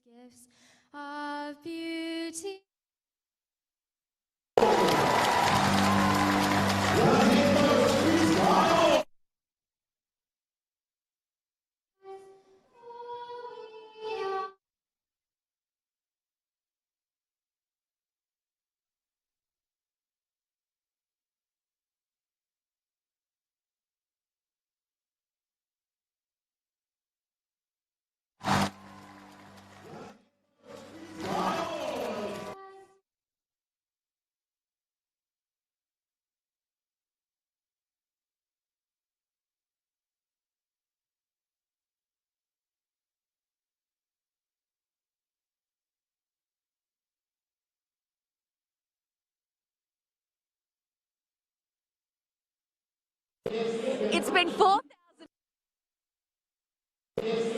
Gifts of beauty.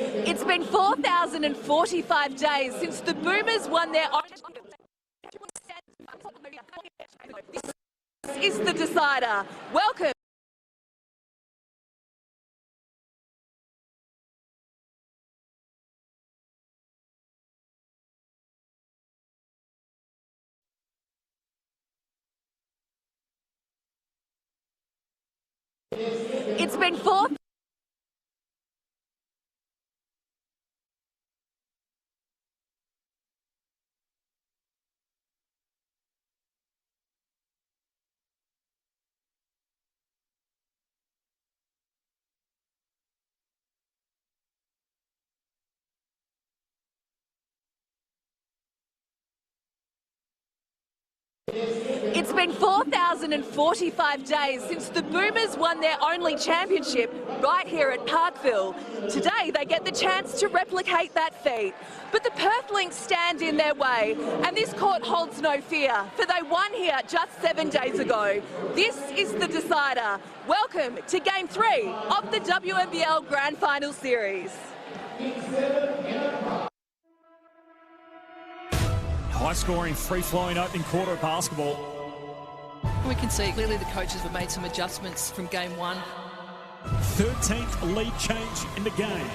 It's been 4,045 days since the Boomers won their Orange. This is the decider. Welcome. It's been four. It's been 4,045 days since the Boomers won their only championship right here at Parkville. Today they get the chance to replicate that feat. But the Perth Lynx stand in their way, and this court holds no fear, for they won here just 7 days ago. This is the decider. Welcome to Game 3 of the WNBL Grand Final Series. High-scoring, free-flowing opening quarter of basketball. We can see clearly the coaches have made some adjustments from game 1. 13th lead change in the game.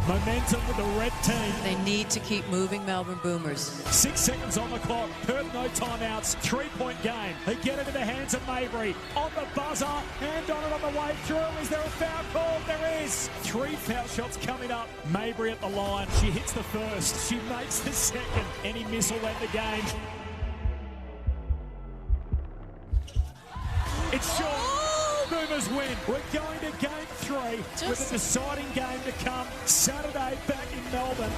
Momentum with the red team. They need to keep moving, Melbourne Boomers. 6 seconds on the clock. Perth no timeouts. 3-point game. They get it in the hands of Mabry. On the buzzer. Hand on it on the way through. Is there a foul call? There is. 3 foul shots coming up. Mabry at the line. She hits the first. She makes the second. Any miss will end the game. It's short. Boomers win. We're going to Game 3 with a deciding game to come Saturday back in Melbourne.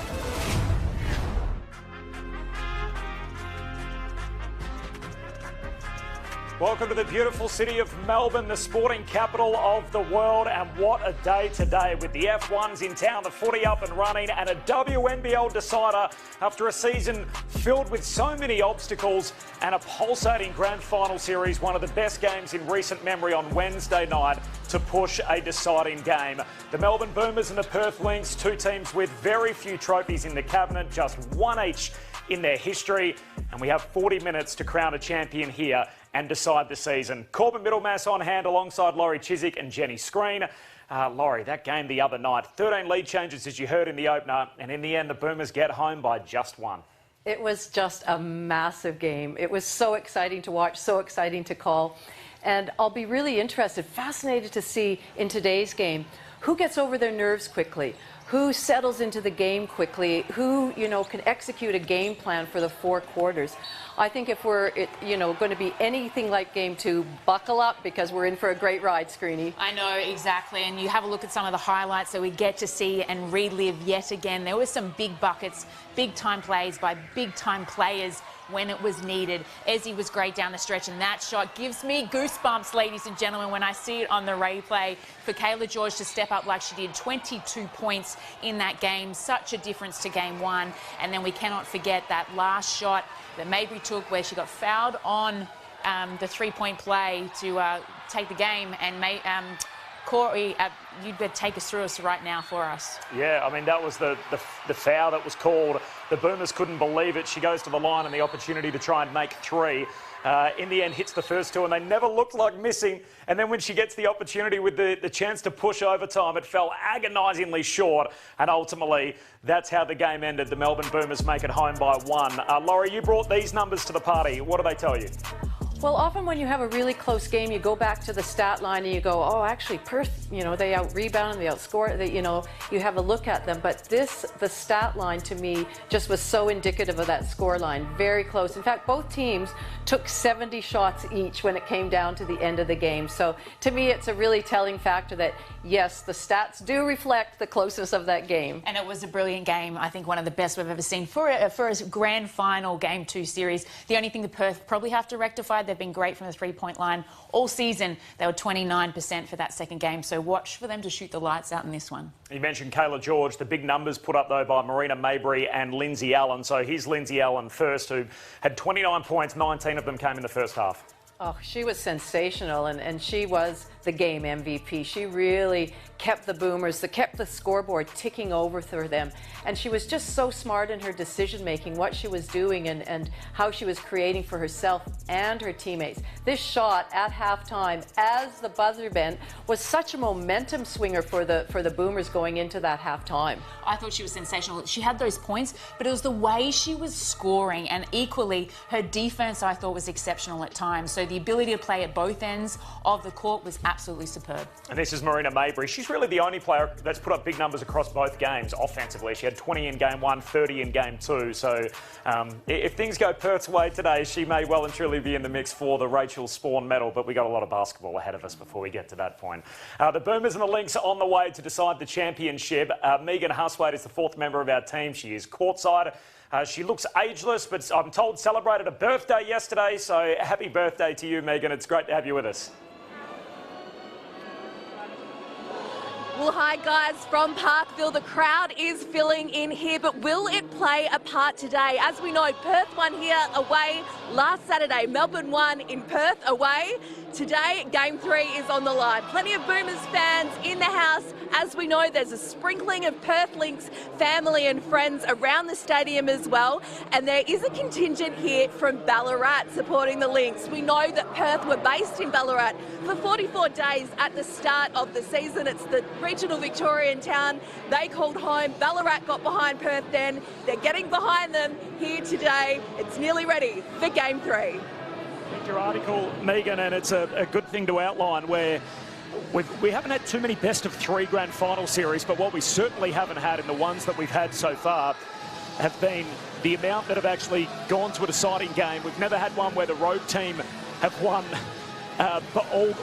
Welcome to the beautiful city of Melbourne, the sporting capital of the world, and what a day today with the F1s in town, the footy up and running, and a WNBL decider after a season filled with so many obstacles and a pulsating grand final series, one of the best games in recent memory on Wednesday night to push a deciding game. The Melbourne Boomers and the Perth Lynx, two teams with very few trophies in the cabinet, just one each in their history, and we have 40 minutes to crown a champion here and decide the season. Corbin Middlemass on hand alongside Laurie Chiswick and Jenny Screen. Laurie, that game the other night, 13 lead changes as you heard in the opener, and in the end the Boomers get home by just one. It was just a massive game. It was so exciting to watch, so exciting to call. And I'll be really fascinated to see in today's game who gets over their nerves quickly, who settles into the game quickly, who, can execute a game plan for the 4 quarters. I think if we're, going to be anything like Game 2, buckle up because we're in for a great ride, Screeny. I know, exactly. And you have a look at some of the highlights that we get to see and relive yet again. There were some big buckets, big-time plays by big-time players when it was needed. Ezzy was great down the stretch, and that shot gives me goosebumps, ladies and gentlemen, when I see it on the replay. For Kayla George to step up like she did, 22 points in that game, such a difference to Game 1. And then we cannot forget that last shot that Mabry took where she got fouled on the 3-point play to take the game, and Corey, you'd better take us through us right now for us. Yeah, I mean, that was the foul that was called. The Boomers couldn't believe it. She goes to the line and the opportunity to try and make 3. In the end, hits the first 2, and they never looked like missing. And then when she gets the opportunity with the chance to push overtime, it fell agonisingly short. And ultimately, that's how the game ended. The Melbourne Boomers make it home by 1. Laurie, you brought these numbers to the party. What do they tell you? Well, often when you have a really close game, you go back to the stat line and you go, oh, actually, Perth, they out-rebound, they outscore, you have a look at them. But the stat line to me just was so indicative of that score line. Very close. In fact, both teams took 70 shots each when it came down to the end of the game. So to me, it's a really telling factor that, yes, the stats do reflect the closeness of that game. And it was a brilliant game. I think one of the best we've ever seen for a grand final Game 2 series. The only thing the Perth probably have to rectify, they've been great from the three-point line all season. They were 29% for that second game, so watch for them to shoot the lights out in this one. You mentioned Kayla George. The big numbers put up, though, by Marina Mabry and Lindsay Allen. So here's Lindsay Allen first, who had 29 points. 19 of them came in the first half. Oh, she was sensational, and she was the game MVP. She really kept the Boomers, kept the scoreboard ticking over for them. And she was just so smart in her decision-making, what she was doing and how she was creating for herself and her teammates. This shot at halftime, as the buzzer bent, was such a momentum swinger for the Boomers going into that halftime. I thought she was sensational. She had those points, but it was the way she was scoring, and equally her defense I thought was exceptional at times. So the ability to play at both ends of the court was absolutely superb. And this is Marina Mabry. She's really the only player that's put up big numbers across both games offensively. She had 20 in Game 1, 30 in Game 2. So if things go Perth's way today, she may well and truly be in the mix for the Rachel Spawn medal, but we got a lot of basketball ahead of us before we get to that point. The Boomers and the Lynx are on the way to decide the championship. Megan Huswaite is the 4th member of our team. She is courtside. She looks ageless, but I'm told celebrated a birthday yesterday, so happy birthday to you, Megan. It's great to have you with us. Well, hi guys, from Parkville. The crowd is filling in here, but will it play a part today? As we know, Perth won here away last Saturday. Melbourne won in Perth away. Today, Game 3 is on the line. Plenty of Boomers fans in the house. As we know, there's a sprinkling of Perth Lynx family and friends around the stadium as well. And there is a contingent here from Ballarat supporting the Lynx. We know that Perth were based in Ballarat for 44 days at the start of the season. It's the regional Victorian town they called home. Ballarat got behind Perth then. They're getting behind them here today. It's nearly ready for Game 3. Your article, Megan, and it's a good thing to outline where we haven't had too many best of 3 grand final series, but what we certainly haven't had in the ones that we've had so far have been the amount that have actually gone to a deciding game. We've never had one where the road team have won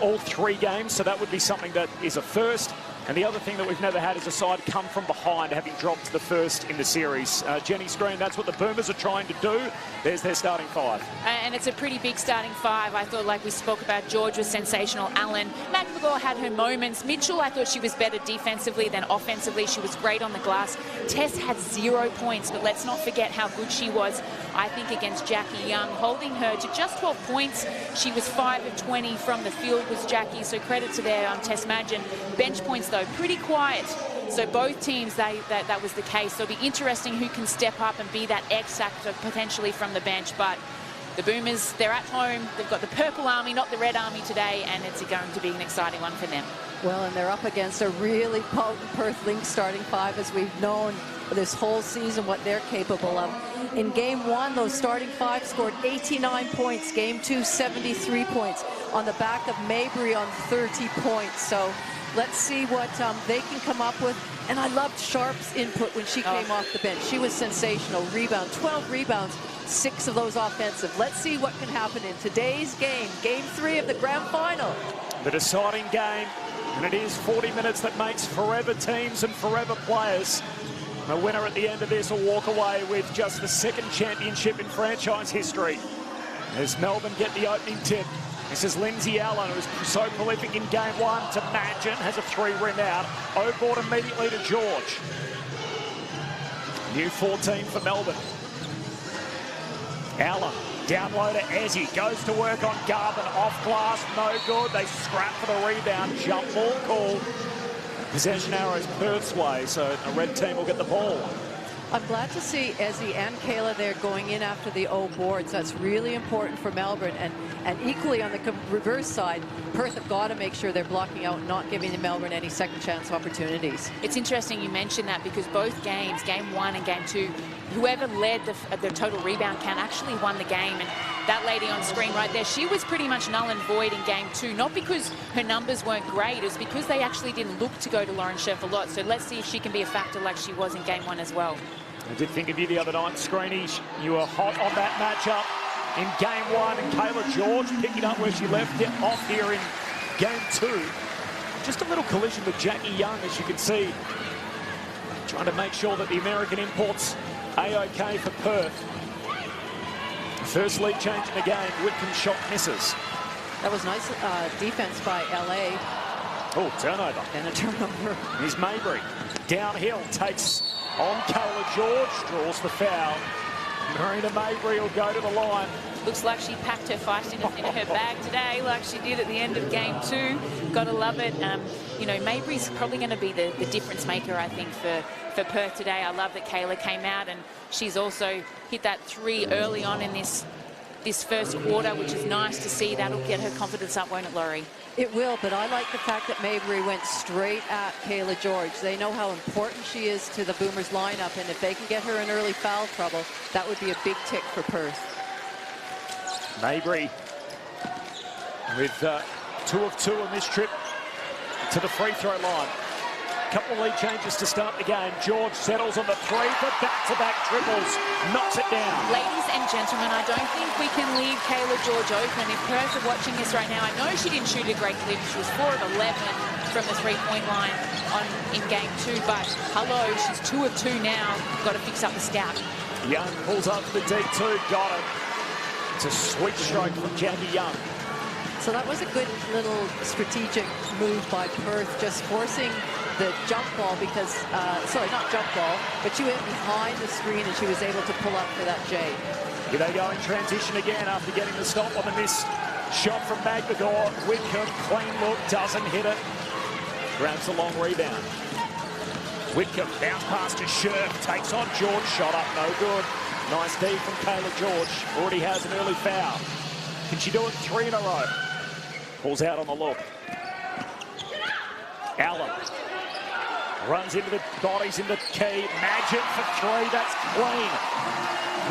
all 3 games, so that would be something that is a first. And the other thing that we've never had is a side come from behind, having dropped to the first in the series. Jenny Screen, that's what the Boomers are trying to do. There's their starting 5. And it's a pretty big starting 5. I thought, like we spoke about, George was sensational. Allen, McNamara had her moments. Mitchell, I thought she was better defensively than offensively. She was great on the glass. Tess had 0 points, but let's not forget how good she was, I think, against Jackie Young, holding her to just 12 points. She was 5 of 20 from the field, was Jackie, so credit to their Tess Madgen. Bench points, though, pretty quiet. So both teams, that was the case. So it'll be interesting who can step up and be that X factor potentially from the bench. But the Boomers, they're at home. They've got the Purple Army, not the Red Army today, and it's going to be an exciting one for them. Well, and they're up against a really potent Perth Lynx starting 5, as we've known this whole season what they're capable of. In Game 1, those starting 5 scored 89 points. Game 2, 73 points on the back of Mabry on 30 points. So let's see what they can come up with. And I loved Sharp's input when she came off the bench. She was sensational. 12 rebounds, 6 of those offensive. Let's see what can happen in today's game, Game 3 of the grand final. The deciding game, and it is 40 minutes that makes forever teams and forever players. The winner at the end of this will walk away with just the 2nd championship in franchise history. As Melbourne get the opening tip. This is Lindsay Allen, who was so prolific in Game 1 to Madgen, has a 3 rim out. O-board immediately to George. New 14 for Melbourne. Allen Down low to Ezzy, goes to work on Garvin, off glass, no good. They scrap for the rebound, jump ball called. Possession arrows Perth's way, so a red team will get the ball. I'm glad to see Ezzy and Kayla there going in after the O boards. That's really important for Melbourne. And equally on the reverse side, Perth have got to make sure they're blocking out, not giving the Melbourne any second chance opportunities. It's interesting you mentioned that because both games, game 1 and game 2, whoever led the total rebound count actually won the game. And that lady on screen right there, she was pretty much null and void in game 2, not because her numbers weren't great, it was because they actually didn't look to go to Lauren Scherf a lot. So let's see if she can be a factor like she was in game 1 as well. I did think of you the other night, Screeny. You were hot on that matchup in game 1, and Kayla George picking up where she left it off here in game 2. Just a little collision with Jackie Young, as you can see, trying to make sure that the American imports A-OK for Perth. First lead change in the game. Whitcomb shot misses. That was nice defense by LA. Oh, turnover. And a turnover. Here's Mabry. Downhill, takes on Kayla George, draws the foul. Marina Mabry will go to the line. Looks like she packed her feistiness into her bag today, like she did at the end of game 2. Gotta love it. You know, Mabry's probably going to be the difference maker, I think, for Perth today. I love that Kayla came out and she's also hit that 3 early on in this first quarter, which is nice to see. That'll get her confidence up, won't it, Laurie? It will, but I like the fact that Mabry went straight at Kayla George. They know how important she is to the Boomers lineup, and if they can get her in early foul trouble, that would be a big tick for Perth. Mabry with 2 of 2 on this trip to the free throw line. Couple of lead changes to start the game. George settles on the 3 for back-to-back triples, knocks it down. Ladies and gentlemen, I don't think we can leave Kayla George open. If Perth are watching this right now, I know she didn't shoot a great clip. She was 4 of 11 from the three-point line in game 2, but hello, she's 2 of 2 now. Got to fix up the scout. Young pulls up to the deep 2, got it. It's a sweet stroke from Jackie Young. So that was a good little strategic move by Perth, just forcing the jump ball because, sorry, not jump ball, but she went behind the screen and she was able to pull up for that J. Here they go in transition again after getting the stop on the missed shot from Magdagor. Whitcomb, clean look, doesn't hit it. Grabs a long rebound. Whitcomb, bounce pass to Scherf, takes on George, shot up, no good. Nice D from Kayla George, already has an early foul. Can she do it 3 in a row? Pulls out on the look. Allen runs into the bodies in the key. Magid for 3, that's clean.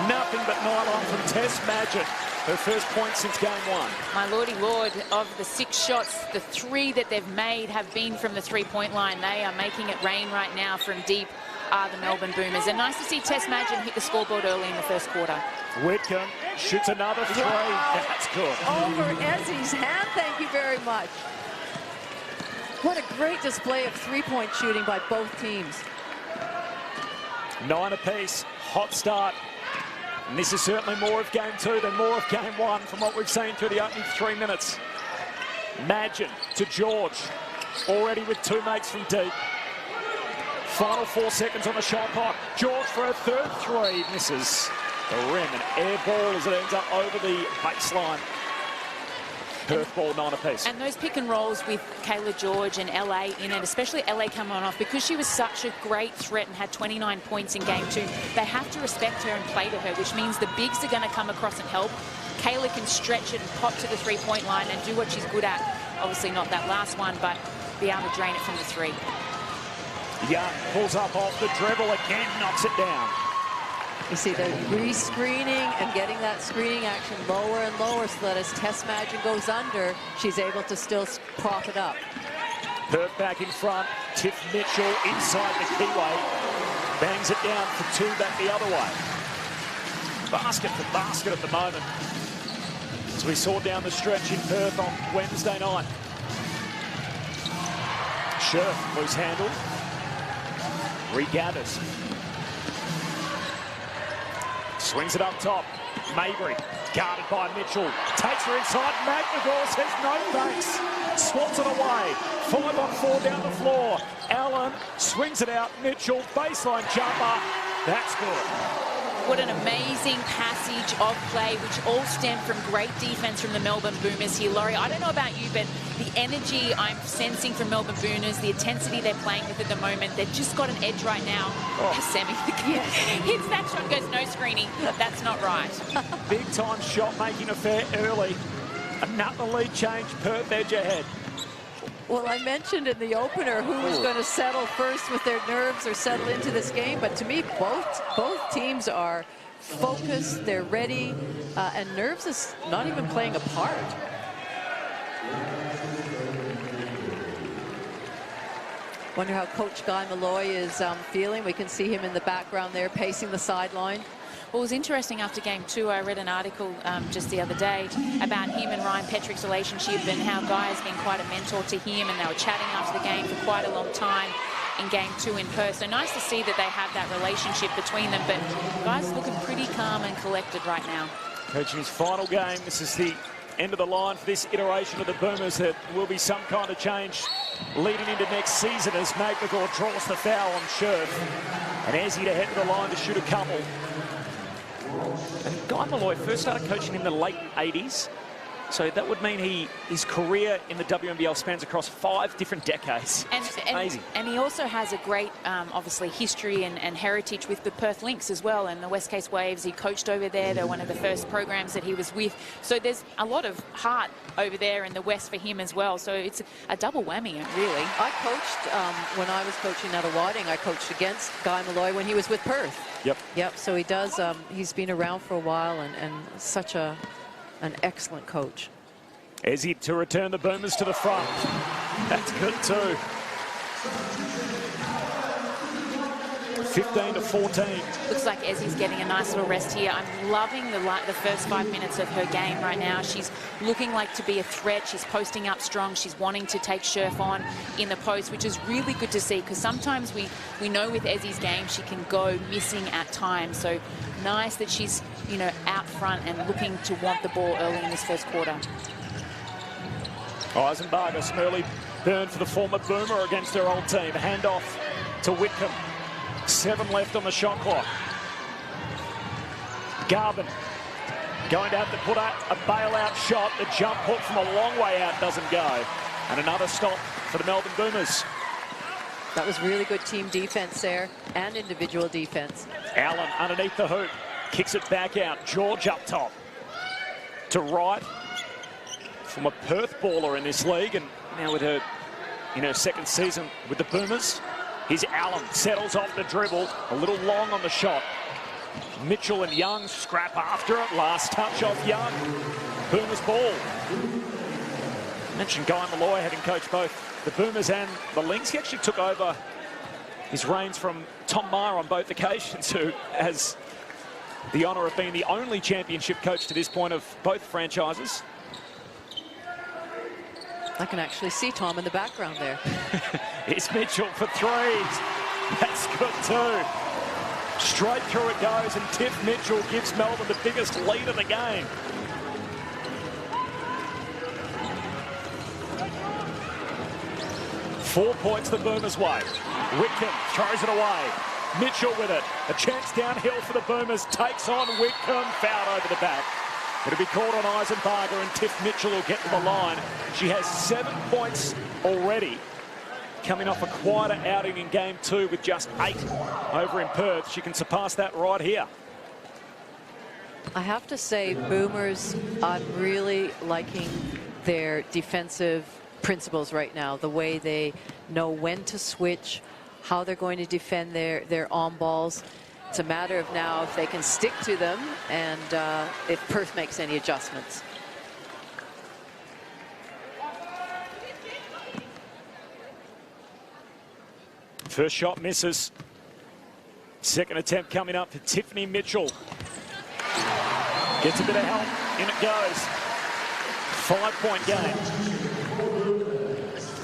Nothing but nylon from Tess Magid. Her first point since game 1. My lordy lord, of the 6 shots, the 3 that they've made have been from the three-point line. They are making it rain right now from deep are the Melbourne Boomers. And nice to see Tess Magid hit the scoreboard early in the first quarter. Whitcomb shoots another 3. Wow. That's good. Over Ezzy's hand, thank you very much. What a great display of three-point shooting by both teams. 9 apiece, hot start. And this is certainly more of game 2 than more of game 1 from what we've seen through the opening 3 minutes. Magid to George, already with 2 mates from deep. Final 4 seconds on the shot clock. George for a third 3, misses the rim. An air ball as it ends up over the baseline. Perth ball 9 apiece. And those pick and rolls with Kayla George and LA in it, especially LA coming on off, because she was such a great threat and had 29 points in game 2, they have to respect her and play to her, which means the bigs are going to come across and help. Kayla can stretch it and pop to the three-point line and do what she's good at. Obviously not that last one, but be able to drain it from the 3. Young pulls up off the dribble again, knocks it down. You see the re-screening and getting that screening action lower and lower so that as Tess Magid goes under, she's able to still prop it up. Perth back in front. Tiff Mitchell inside the keyway. Bangs it down for 2 back the other way. Basket for basket at the moment. As we saw down the stretch in Perth on Wednesday night. Scherf, loose handle. Regathers. Swings it up top. Mabry, guarded by Mitchell. Takes her inside. Magdagor says no thanks. Swats it away. 5 on 4 down the floor. Allen swings it out. Mitchell, baseline jumper. That's good. What an amazing passage of play, which all stemmed from great defense from the Melbourne Boomers here. Laurie, I don't know about you, but the energy I'm sensing from Melbourne Boomers, the intensity they're playing with at the moment, they've just got an edge right now. Sammy hits that shot, goes no screening. That's not right. Big time shot making affair early. Another lead change, Perth edge ahead. Well, I mentioned in the opener who was going to settle first with their nerves or settle into this game, but to me, both teams are focused, they're ready, and nerves is not even playing a part. Wonder how Coach Guy Malloy is feeling. We can see him in the background there, pacing the sideline. Well, it was interesting after game 2. I read an article just the other day about him and Ryan Petrick's relationship and how Guy has been quite a mentor to him, and they were chatting after the game for quite a long time in game 2 in Perth. So nice to see that they have that relationship between them, but Guy's looking pretty calm and collected right now. Coaching his final game. This is the end of the line for this iteration of the Boomers. There will be some kind of change leading into next season as McGregor draws the foul on Scherf. And Ezzy to head to the line to shoot a couple. And Guy Malloy first started coaching in the late 80s. So that would mean his career in the WNBL spans across 5 different decades. Amazing. And he also has a great, obviously, history and heritage with the Perth Lynx as well, and the West Coast Waves. He coached over there. They're one of the first programs that he was with. So there's a lot of heart over there in the West for him as well. So it's a double whammy, really. I coached, when I was coaching out of Wadding, I coached against Guy Malloy when he was with Perth. Yep, so he does, he's been around for a while and such an excellent coach. Ezzy to return the Boomers to the front. That's good too. 15-14. Looks like Ezzy's getting a nice little rest here. I'm loving the first 5 minutes of her game right now. She's looking like to be a threat. She's posting up strong. She's wanting to take Scherf on in the post, which is really good to see, because sometimes we know with Ezzy's game she can go missing at times. So nice that she's, you know, out front and looking to want the ball early in this first quarter. Eisenbarger, some early burn for the former Boomer against her old team. Handoff to Whitcomb. 7 left on the shot clock. Garvin going to have to put out a bailout shot. The jump hook from a long way out doesn't go. And another stop for the Melbourne Boomers. That was really good team defense there and individual defense. Allen underneath the hoop. Kicks it back out. George up top. To right. From a Perth baller in this league, and now with her in her second season with the Boomers. Here's Allen, settles off the dribble, a little long on the shot. Mitchell and Young scrap after it. Last touch off Young. Boomers ball. I mentioned Guy Malloy, having coached both the Boomers and the Lynx. He actually took over his reins from Tom Maher on both occasions, who has the honour of being the only championship coach to this point of both franchises. I can actually see Tom in the background there. It's Mitchell for 3s. That's good too. Straight through it goes, and Tiff Mitchell gives Melbourne the biggest lead of the game. Four points the Boomers' way. Whitcomb throws it away. Mitchell with it. A chance downhill for the Boomers. Takes on Whitcomb. Fouled over the back. It'll be called on Eisenbarger, and Tiff Mitchell will get to the line. She has 7 points already, coming off a quieter outing in game 2 with just 8 over in Perth. She can surpass that right here. I have to say, Boomers, I'm really liking their defensive principles right now, the way they know when to switch, how they're going to defend their on balls. It's a matter of now if they can stick to them and if Perth makes any adjustments. First shot misses. Second attempt coming up for Tiffany Mitchell. Gets a bit of help. In it goes. 5-point game.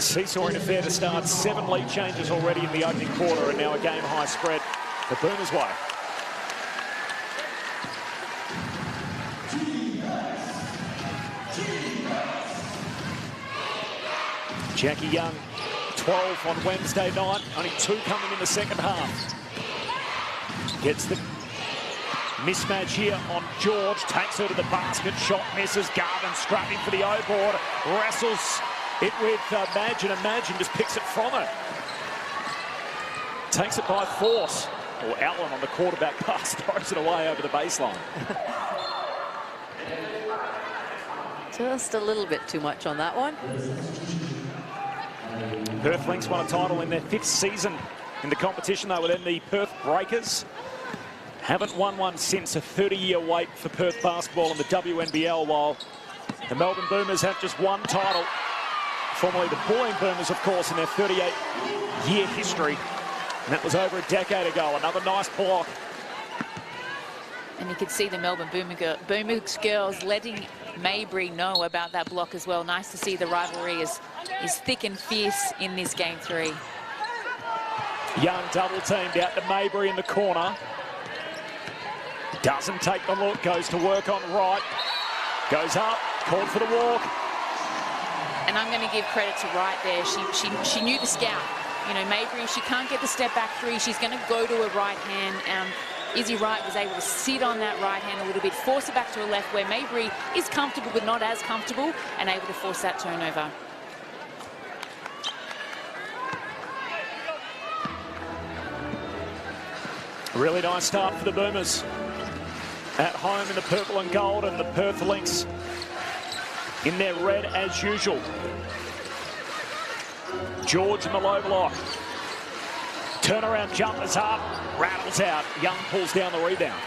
Seesawing affair to start. 7 lead changes already in the opening quarter, and now a game high spread the Boomers' way. Jackie Young, 12 on Wednesday night. Only 2 coming in the second half. Gets the Mismatch here on George. Takes her to the basket. Shot misses. Garvin scrapping for the O-board. Wrestles it with Madgen, and Madgen just picks it from her. Takes it by force. Or Allen on the quarterback pass throws it away over the baseline. Just a little bit too much on that one. Perth Lynx won a title in their 5th season in the competition. They were then the Perth Breakers. Haven't won one since. A 30-year wait for Perth basketball in the WNBL, while the Melbourne Boomers have just one title. Formerly the Bulleen Boomers, of course, in their 38-year history. And that was over a decade ago. Another nice block. And you could see the Melbourne Boomers girls letting Maybury know about that block as well. Nice to see the rivalry is thick and fierce in this game 3. Young double teamed out to Maybury in the corner. Doesn't take the look, goes to work on right. Goes up, called for the walk. And I'm going to give credit to Wright there. She knew the scout. You know, Maybury, if she can't get the step back 3, she's going to go to her right hand. Izzy Wright was able to sit on that right hand a little bit, force it back to her left, where Maybury is comfortable but not as comfortable, and able to force that turnover. Really nice start for the Boomers. At home in the purple and gold, and the Perth Lynx in their red as usual. George in the low block. Turnaround jumpers up, rattles out. Young pulls down the rebound.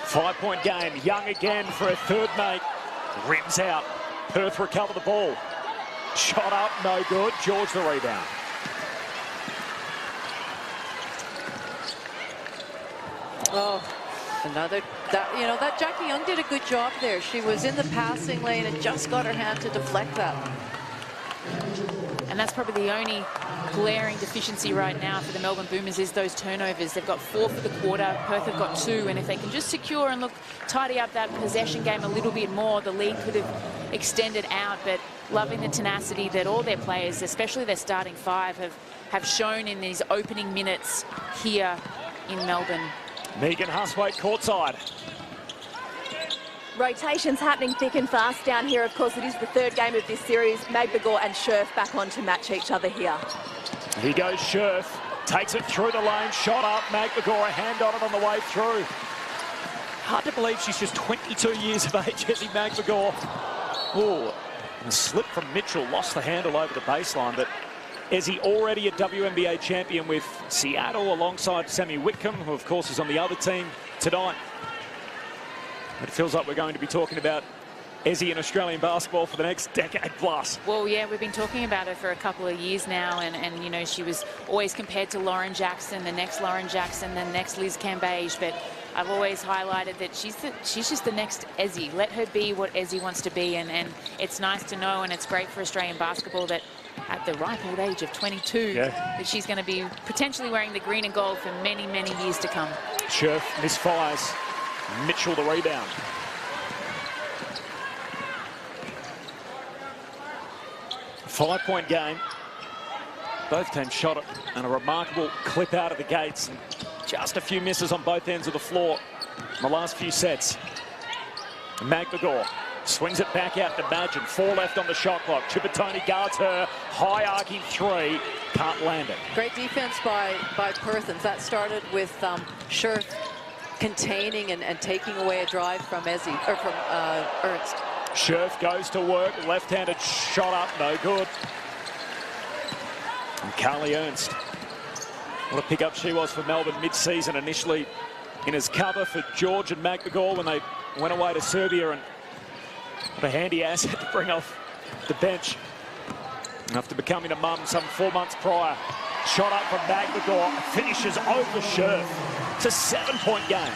Five-point game. Young again for a third mate. Rims out. Perth recover the ball. Shot up, no good. George the rebound. Oh, that Jackie Young did a good job there. She was in the passing lane and just got her hand to deflect that. And that's probably the only glaring deficiency right now for the Melbourne Boomers is those turnovers. They've got 4 for the quarter. Perth have got 2. And if they can just secure and tidy up that possession game a little bit more, the lead could have extended out. But loving the tenacity that all their players, especially their starting 5, have shown in these opening minutes here in Melbourne. Megan Huswaite courtside. Rotations happening thick and fast down here. Of course, it is the 3rd game of this series. Magbegor and Scherf back on to match each other here. Here goes Scherf. Takes it through the lane. Shot up. Magbegor a hand on it on the way through. Hard to believe she's just 22 years of age, Ezzy Magbegor. Oh, and a slip from Mitchell. Lost the handle over the baseline, but Ezzy already a WNBA champion with Seattle alongside Sammy Whitcomb, who of course is on the other team tonight. It feels like we're going to be talking about Ezzy in Australian basketball for the next decade plus. Well, yeah, we've been talking about her for a couple of years now, and you know, she was always compared to Lauren Jackson, the next Lauren Jackson, the next Liz Cambage, but I've always highlighted that she's just the next Ezzy. Let her be what Ezzy wants to be, and it's nice to know, and it's great for Australian basketball that at the ripe old age of 22, that she's going to be potentially wearing the green and gold for many, many years to come. Scherf misfires. Mitchell the rebound. Five-point game. Both teams shot it, and a remarkable clip out of the gates. And just a few misses on both ends of the floor in the last few sets. Magbegor swings it back out to Madgen. 4 left on the shot clock. Chipotoni guards her. High arcing 3. Can't land it. Great defense by Perth, and that started with Scherf containing and taking away a drive from Ezzy, or from Ernst. Scherf goes to work. Left-handed shot up. No good. And Carly Ernst. What a pickup she was for Melbourne mid-season, initially in his cover for George and Magbegor when they went away to Serbia, and what a handy asset to bring off the bench after becoming a mum some 4 months prior. Shot up from Magbegor, finishes over Scherf. It's a 7-point game.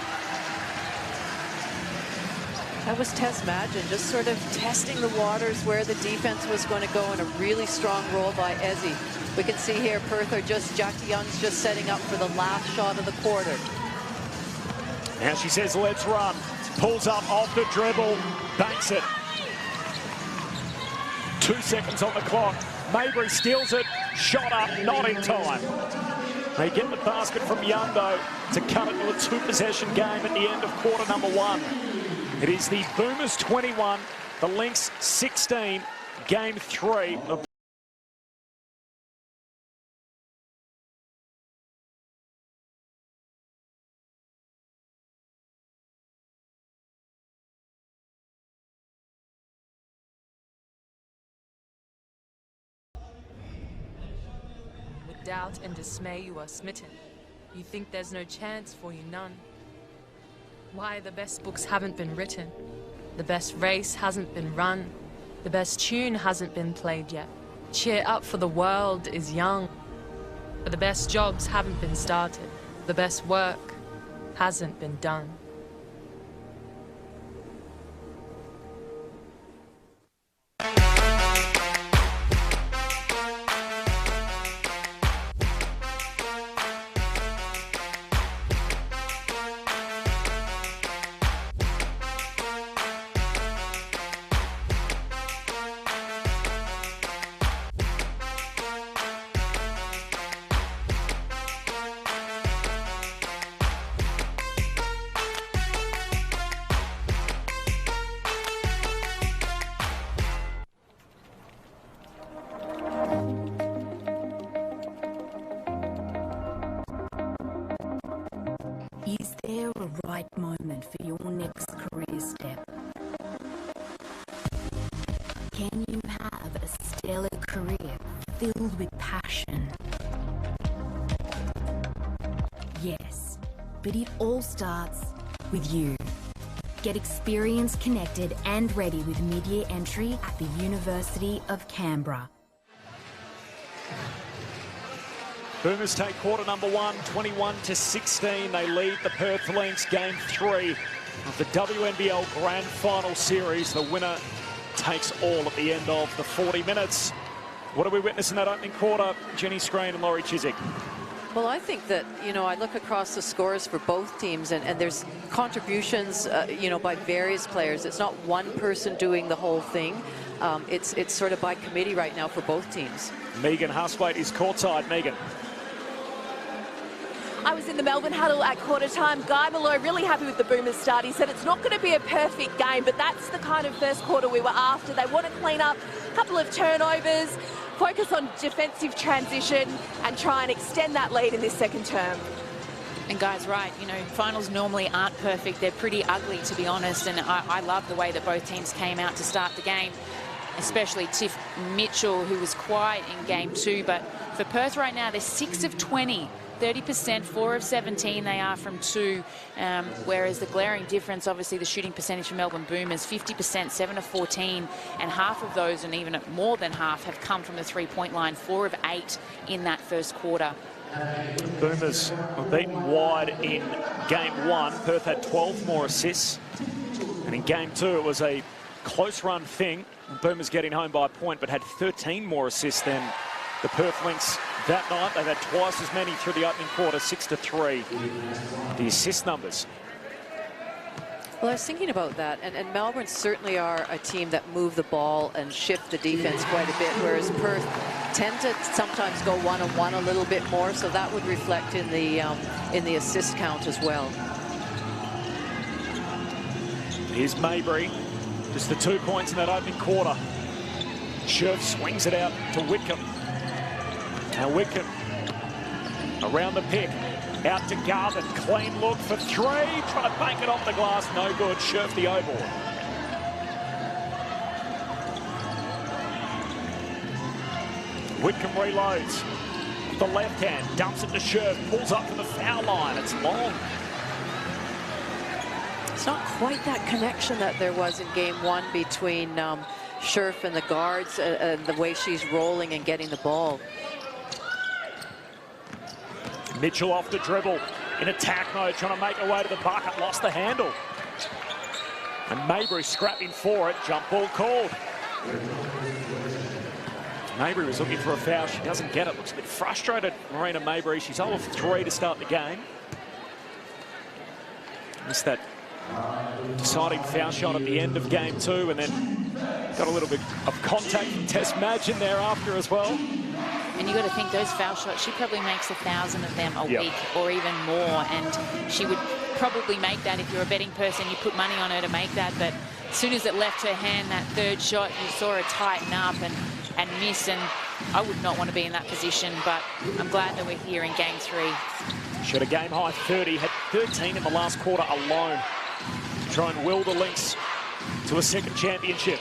That was Tess Madgen, just sort of testing the waters where the defense was going to go, in a really strong roll by Ezzy. We can see here Perth are Jackie Young's just setting up for the last shot of the quarter. Now she says, let's run. Pulls up off the dribble, banks it. 2 seconds on the clock. Mabry steals it, shot up, not in time. They get the basket from Young, though, to cut it to a 2-possession game at the end of quarter number 1. It is the Boomers 21, the Lynx 16, game 3. With doubt and dismay you are smitten. You think there's no chance for you, none. Why the best books haven't been written. The best race hasn't been run. The best tune hasn't been played yet. Cheer up, for the world is young. But the best jobs haven't been started. The best work hasn't been done. Is there a right moment for your next career step? Can you have a stellar career filled with passion? Yes, but it all starts with you. Get experience, connected and ready with mid-year entry at the University of Canberra. Boomers take quarter number 1, 21-16. They lead the Perth Lynx game 3 of the WNBL Grand Final Series. The winner takes all at the end of the 40 minutes. What do we witness in that opening quarter? Jenny Screen and Laurie Chiswick. Well, I think that, I look across the scores for both teams and there's contributions, by various players. It's not one person doing the whole thing. It's sort of by committee right now for both teams. Megan Huswaite is courtside. Megan. I was in the Melbourne huddle at quarter time. Guy Malloy really happy with the Boomers start. He said it's not going to be a perfect game, but that's the kind of first quarter we were after. They want to clean up a couple of turnovers, focus on defensive transition and try and extend that lead in this second term. And Guy's right, finals normally aren't perfect. They're pretty ugly, to be honest. And I love the way that both teams came out to start the game, especially Tiff Mitchell, who was quiet in game 2. But for Perth right now, they're 6 of 20. 30%, 4 of 17 they are from 2, whereas the glaring difference, obviously the shooting percentage for Melbourne Boomers, 50%, 7 of 14, and half of those, and even more than half, have come from the three-point line, 4 of 8 in that first quarter. Boomers were beaten wide in game 1. Perth had 12 more assists, and in game 2 it was a close run thing. Boomers getting home by a point, but had 13 more assists than the Perth Lynx that night. They've had twice as many through the opening quarter, 6-3. The assist numbers. Well, I was thinking about that, and Melbourne certainly are a team that move the ball and shift the defense quite a bit, whereas Perth tend to sometimes go one-on-one a little bit more, so that would reflect in the assist count as well. Here's Mabry, just the 2 points in that opening quarter. Scherf swings it out to Whitcomb. Now Whitcomb around the pick, out to Garvin, clean look for 3, try to bank it off the glass, no good. Scherf the O-board. Whitcomb reloads, the left hand, dumps it to Scherf, pulls up to the foul line, it's long. It's not quite that connection that there was in game 1 between Scherf and the guards, the way she's rolling and getting the ball. Mitchell off the dribble, in attack mode, trying to make her way to the bucket, lost the handle. And Mabry scrapping for it, jump ball called. Mabry was looking for a foul, she doesn't get it. Looks a bit frustrated, Marina Mabry. She's 0 of 3 to start the game. Missed that deciding foul shot at the end of game 2, and then got a little bit of contact from Tess Madgen thereafter as well. And you've got to think those foul shots, she probably makes 1,000 of them a week or even more. And she would probably make that if you're a betting person. You put money on her to make that. But as soon as it left her hand, that third shot, you saw her tighten up and miss. And I would not want to be in that position. But I'm glad that we're here in game 3. Shot a game high 30, had 13 in the last quarter alone. Try and will the Lynx to a second championship.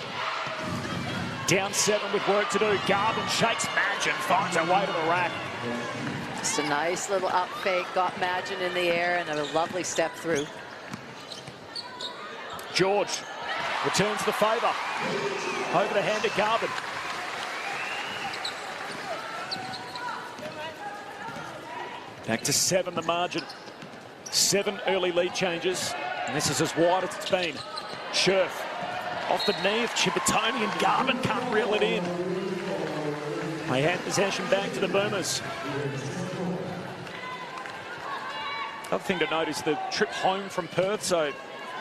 Down 7 with work to do. Garvin shakes Madgen, finds her way to the rack. Just a nice little up fake, got Madgen in the air, and a lovely step through. George returns the favour. Over the hand to Garvin. Back to 7 the margin. 7 early lead changes. And this is as wide as it's been. Scherf off the knee of Cipollone, and Garvin can't reel it in. They hand possession back to the Boomers. Other thing to note is the trip home from Perth, so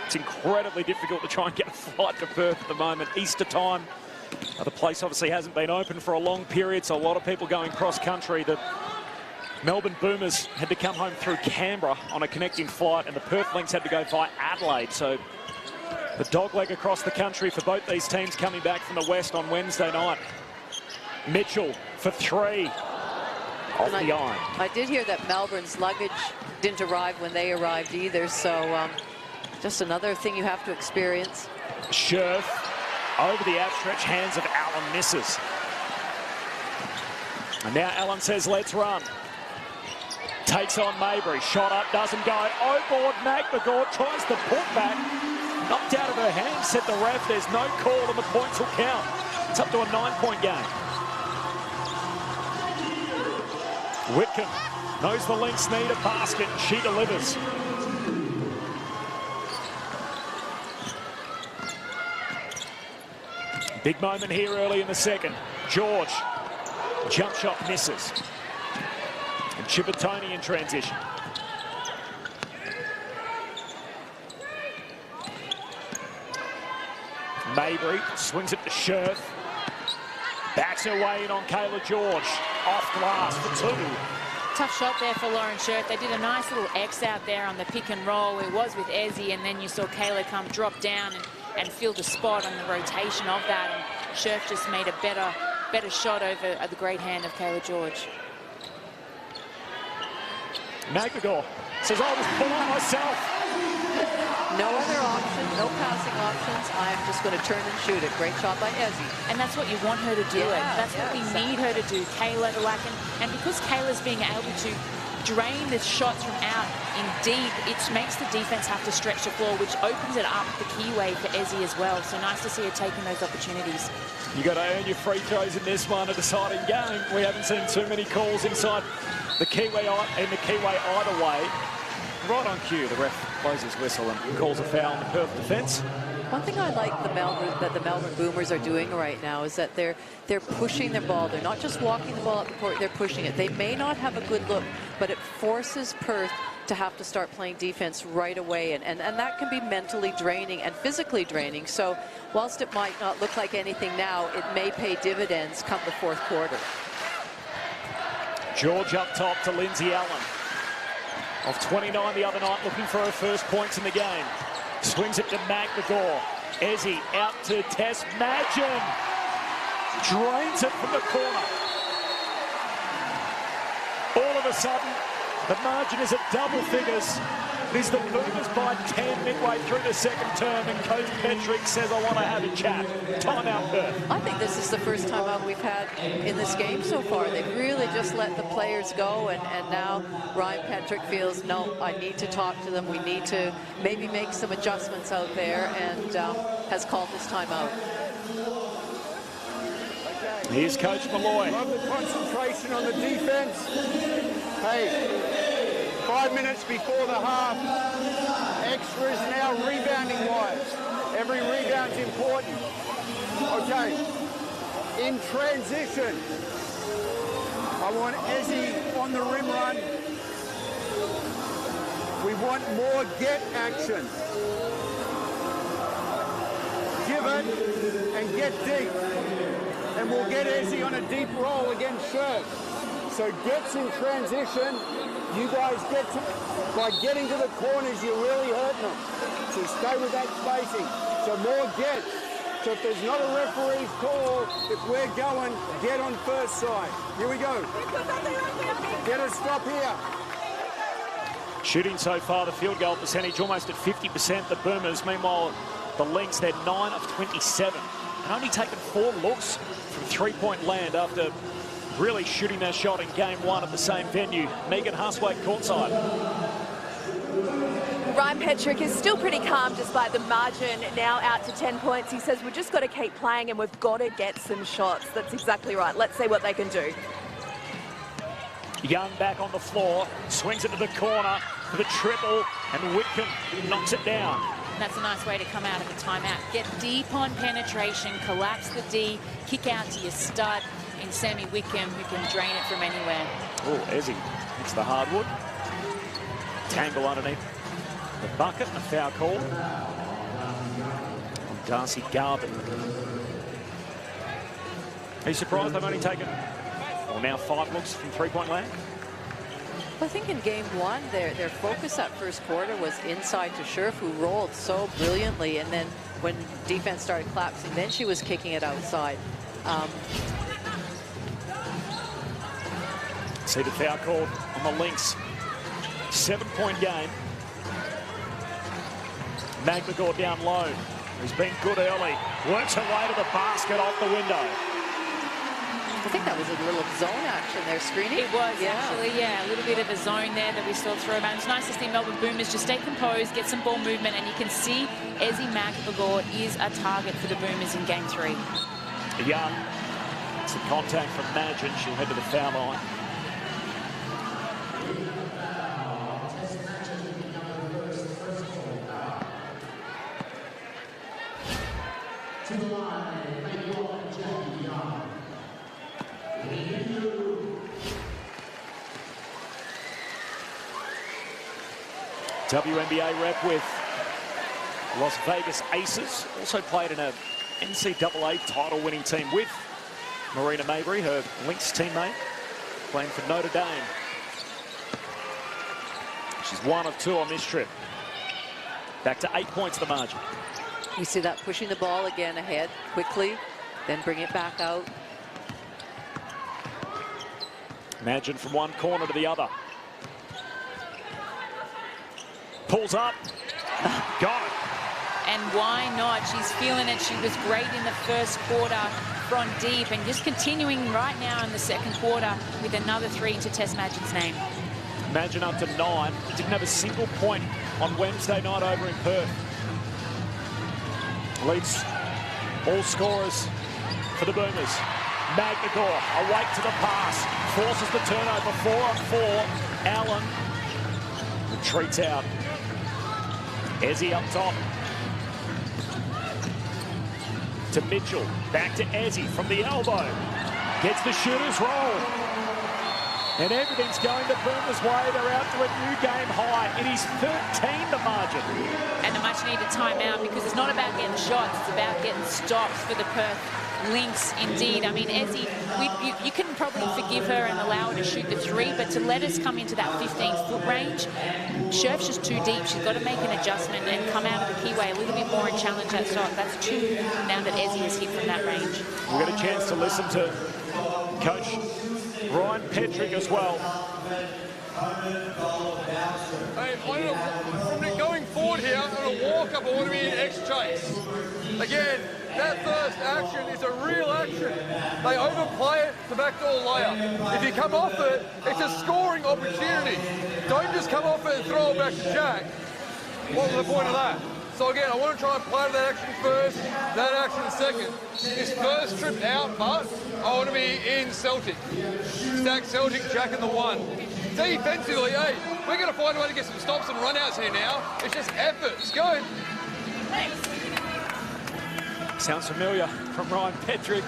it's incredibly difficult to try and get a flight to Perth at the moment. Easter time. The place obviously hasn't been open for a long period, so a lot of people going cross-country. The Melbourne Boomers had to come home through Canberra on a connecting flight, and the Perth Lynx had to go via Adelaide. So the dogleg across the country for both these teams coming back from the west on Wednesday night. Mitchell for 3. Off the iron. I did hear that Melbourne's luggage didn't arrive when they arrived either, so just another thing you have to experience. Scherf over the outstretched hands of Allen, misses. And now Allen says, let's run. Takes on Mabry, shot up, doesn't go. Overboard, McMagor tries the putback. Knocked out of her hand, said the ref, there's no call and the points will count. It's up to a 9-point game. Whitcomb knows the Lynx need a basket, and she delivers. Big moment here early in the second. George, jump shot misses. And Cipollone in transition. Mabry swings it to Scherf. Backs her way in on Kayla George. Off glass for 2. Tough shot there for Lauren Scherf. They did a nice little X out there on the pick and roll. It was with Ezzy, and then you saw Kayla come drop down and fill the spot on the rotation of that. And Scherf just made a better shot over the great hand of Kayla George. McMagor says, I was put on myself. No other option, no passing options. I'm just going to turn and shoot it. Great shot by Ezzy. And that's what you want her to do. That's what we need her to do. Kayla, and because Kayla's being able to drain the shots from out in deep, it makes the defense have to stretch the floor, which opens it up the keyway for Ezzy as well. So nice to see her taking those opportunities. You got to earn your free throws in this one, a deciding game. We haven't seen too many calls inside the keyway either way. Right on cue, the ref blows his whistle and calls a foul on the Perth defence. One thing I like the Melbourne Boomers are doing right now is that they're pushing their ball. They're not just walking the ball up the court, they're pushing it. They may not have a good look, but it forces Perth to have to start playing defense right away, and that can be mentally draining and physically draining. So whilst it might not look like anything now, it may pay dividends come the fourth quarter. George up top to Lindsay Allen. Off 29 the other night, looking for her first points in the game. Swings it to McMagor. Ezzy out to Tess Madgen. Drains it from the corner. All of a sudden, the margin is at double figures. It is the Boomers by 10 midway through the second term, and Coach Petrick says, I want to have a chat. Timeout, Perth. I think this is the first timeout we've had in this game so far. They've really just let the players go, and now Ryan Petrick feels, no, I need to talk to them. We need to maybe make some adjustments out there, and has called this timeout. Here's Coach Malloy. Love the concentration on the defense. Hey, 5 minutes before the half. Extras now rebounding-wise. Every rebound's important. Okay, in transition, I want Ezzy on the rim run. We want more get action. Give it and get deep. And we'll get Ezzy on a deep roll against Scherf. So gets in transition. You guys get to, by getting to the corners, you're really hurting them. So stay with that spacing. So more gets. So if there's not a referee's call, if we're going, get on first side. Here we go. Get a stop here. Shooting so far, the field goal percentage almost at 50%. The Boomers, meanwhile, the Lynx, they're 9 of 27. And only taken 4 looks from three-point land after really shooting their shot in game 1 at the same venue. Megan Huswaite courtside. Ryan Petrick is still pretty calm despite the margin now out to 10 points. He says we've just got to keep playing and we've got to get some shots. That's exactly right. Let's see what they can do. Young back on the floor, swings it to the corner for the triple, and Whitcomb knocks it down. That's a nice way to come out of the timeout. Get deep on penetration, collapse the D, kick out to your stud in Sammy Whitcomb, who can drain it from anywhere. Oh, Ezzy hits the hardwood. Tangle underneath the bucket, and a foul call on Darcy Garvin. Are you surprised they've only taken, well, now 5 looks from three-point land? I think in game 1, their focus that first quarter was inside to Scherf, who rolled so brilliantly, and then when defense started collapsing, then she was kicking it outside. See the foul called on the Lynx. 7-point game. McGregor down low. He's been good early. Works her way to the basket off the window. I think that was a little zone action there, screening. It was, actually, yeah. A little bit of a zone there that we saw throw around. It's nice to see Melbourne Boomers just stay composed, get some ball movement, and you can see Ezzy McGregor is a target for the Boomers in game 3. Young. Some contact from Madge, and she'll head to the foul line. To the line, make welcome Jackie Young. WNBA rep with Las Vegas Aces. Also played in a NCAA title-winning team with Marina Mabrey, her Lynx teammate, playing for Notre Dame. She's 1 of 2 on this trip. Back to 8 points the margin. You see that pushing the ball again ahead quickly, then bring it back out. Imagine from one corner to the other. Pulls up. Got it. And why not? She's feeling it. She was great in the first quarter from deep, and just continuing right now in the second quarter with another 3 to test Madgen's name. Madgen up to 9. Didn't have a single point on Wednesday night over in Perth. Leads all scorers for the Boomers. McGregor awake to the pass, forces the turnover. 4 on 4. Allen retreats out. Ezzy up top to Mitchell, back to Ezzy from the elbow, gets the shooter's roll, and everything's going the Boomers' way. They're out to a new game high. It is 13 the margin. And a much-needed timeout, because it's not about getting shots, it's about getting stops for the Perth Lynx, indeed. I mean, Ezzy, you can probably forgive her and allow her to shoot the 3, but to let us come into that 15-foot range, Scherf's just too deep. She's got to make an adjustment and come out of the keyway a little bit more and challenge that shot. That's 2 now that Ezzy has hit from that range. We'll get a chance to listen to Coach Ryan Petrick as well. Hey, from going forward here, on a walk-up, I want to be in X-chase. Again, that first action is a real action. They overplay it to backdoor layup. If you come off it, it's a scoring opportunity. Don't just come off it and throw it back to Jack. What was the point of that? So again, I want to try and play that action first, that action second. This first trip out, but I want to be in Celtic. Stack Celtic, Jack in the 1. Defensively, hey, we're going to find a way to get some stops and run-outs here now. It's just effort. Let's go. Sounds familiar from Ryan Petrick.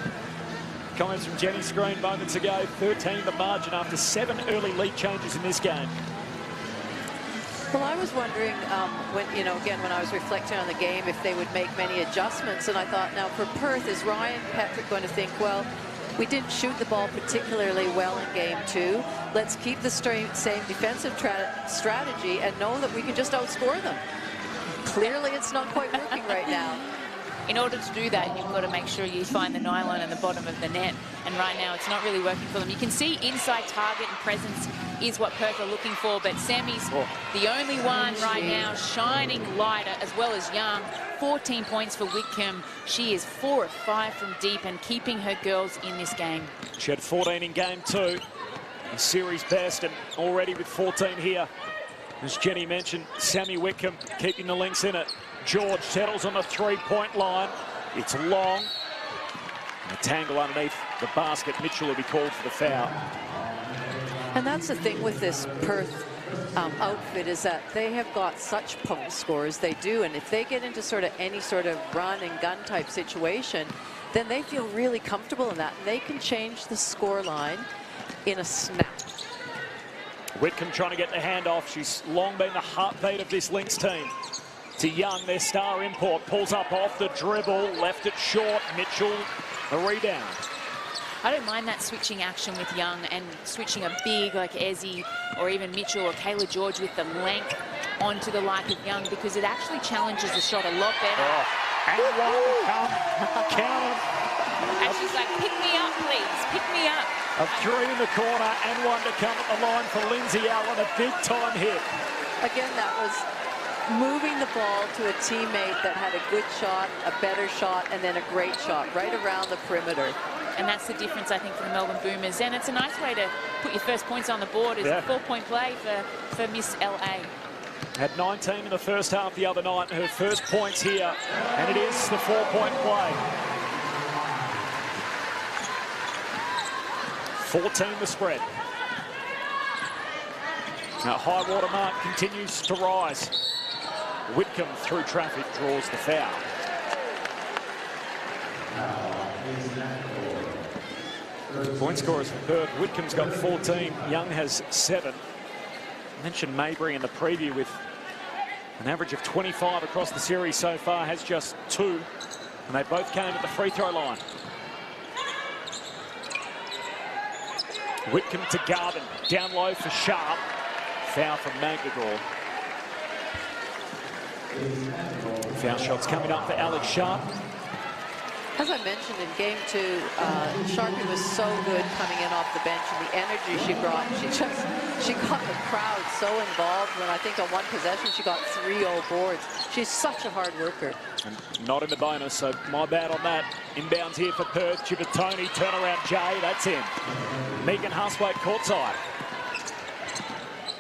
Comments from Jenny Screen moments ago. 13 the margin after 7 early lead changes in this game. Well, I was wondering when, again, when I was reflecting on the game, if they would make many adjustments. And I thought, now for Perth, is Ryan Patrick going to think, well, we didn't shoot the ball particularly well in game 2. Let's keep the same defensive strategy and know that we can just outscore them. Clearly, it's not quite working right now. In order to do that, you've got to make sure you find the nylon in the bottom of the net. And right now, it's not really working for them. You can see inside target and presence is what Perth are looking for. But Sammy's the only one right now shining lighter, as well as Young. 14 points for Whitcomb. She is 4 of 5 from deep and keeping her girls in this game. She had 14 in game 2. A series best, and already with 14 here. As Jenny mentioned, Sammy Whitcomb keeping the Lynx in it. George settles on the 3-point line. It's long. And a tangle underneath the basket. Mitchell will be called for the foul. And that's the thing with this Perth outfit, is that they have got such potent scores. They do. And if they get into any sort of run and gun type situation, then they feel really comfortable in that. And they can change the score line in a snap. Whitcomb trying to get the handoff. She's long been the heartbeat of this Lynx team. To Young, their star import, pulls up off the dribble, left it short. Mitchell, a rebound. I don't mind that switching action with Young and switching a big like Ezzy or even Mitchell or Kayla George with the length onto the like of Young, because it actually challenges the shot a lot better. And one to come. Count them. And she's like, pick me up, please, pick me up. A 3 in the corner and 1 to come at the line for Lindsay Allen, a big-time hit. Again, that was moving the ball to a teammate that had a good shot, a better shot, and then a great shot right around the perimeter. And that's the difference, I think, for the Melbourne Boomers. And it's a nice way to put your first points on the board. Is a 4-point play for Miss LA. Had 19 in the first half the other night. Her first points here, and it is the 4-point play. 14 the spread. Now high water mark continues to rise. Whitcomb through traffic draws the foul. Point scorers for Perth. Whitcomb's got 14. Young has 7. I mentioned Maybury in the preview with an average of 25 across the series so far, has just 2. And they both came at the free throw line. Whitcomb to Garvin. Down low for Sharp. Foul from McGraw. Foul shots coming up for Alex Sharp. As I mentioned in game 2, Sharpie was so good coming in off the bench, and the energy she brought. She got the crowd so involved when I think on one possession she got 3 boards. She's such a hard worker. And not in the bonus, so my bad on that. Inbounds here for Perth. Chibatoni, turnaround Jay, that's in. Megan Huswaite courtside.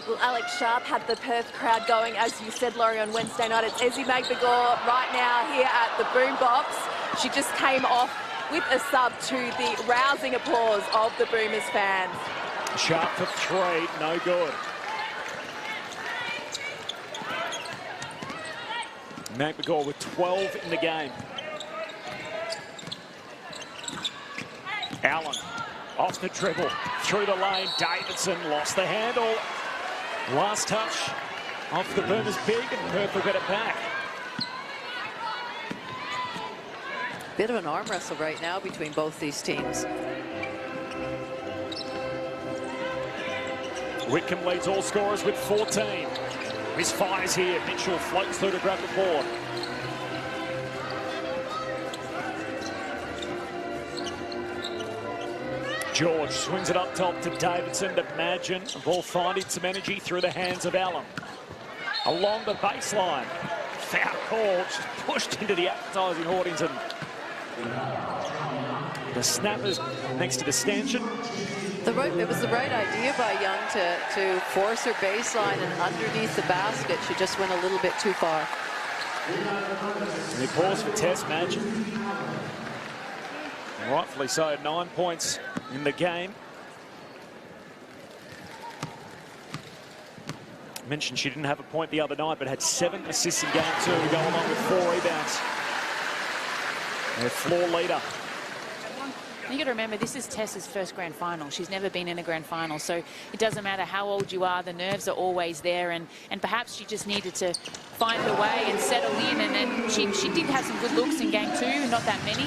Well, Alex Sharp had the Perth crowd going, as you said, Laurie, on Wednesday night. It's Ezzy Magbagor right now here at the Boombox. She just came off with a sub to the rousing applause of the Boomers fans. Sharp for 3, no good. Magbagor with 12 in the game. Allen off the dribble, through the lane. Davidson lost the handle. Last touch off the Boomers big, and Perth will get it back. Bit of an arm wrestle right now between both these teams. Whitcomb leads all scorers with 14. Misfires here. Mitchell floats through to grab the board. George swings it up top to Davidson, but Madgen, the ball finding some energy through the hands of Allen. Along the baseline. Foul call, just pushed into the advertising hoardings, and the snappers next to the stanchion. It was the right idea by Young to force her baseline, and underneath the basket, she just went a little bit too far. And he paused for Tess Madgen. Rightfully so, 9 points in the game. Mentioned she didn't have a point the other night, but had 7 assists in game 2 to go along with 4 rebounds. Their floor leader. You got to remember, this is Tess's first grand final. She's never been in a grand final, so it doesn't matter how old you are, the nerves are always there, and perhaps she just needed to find her way and settle in, and she did have some good looks in game 2, not that many,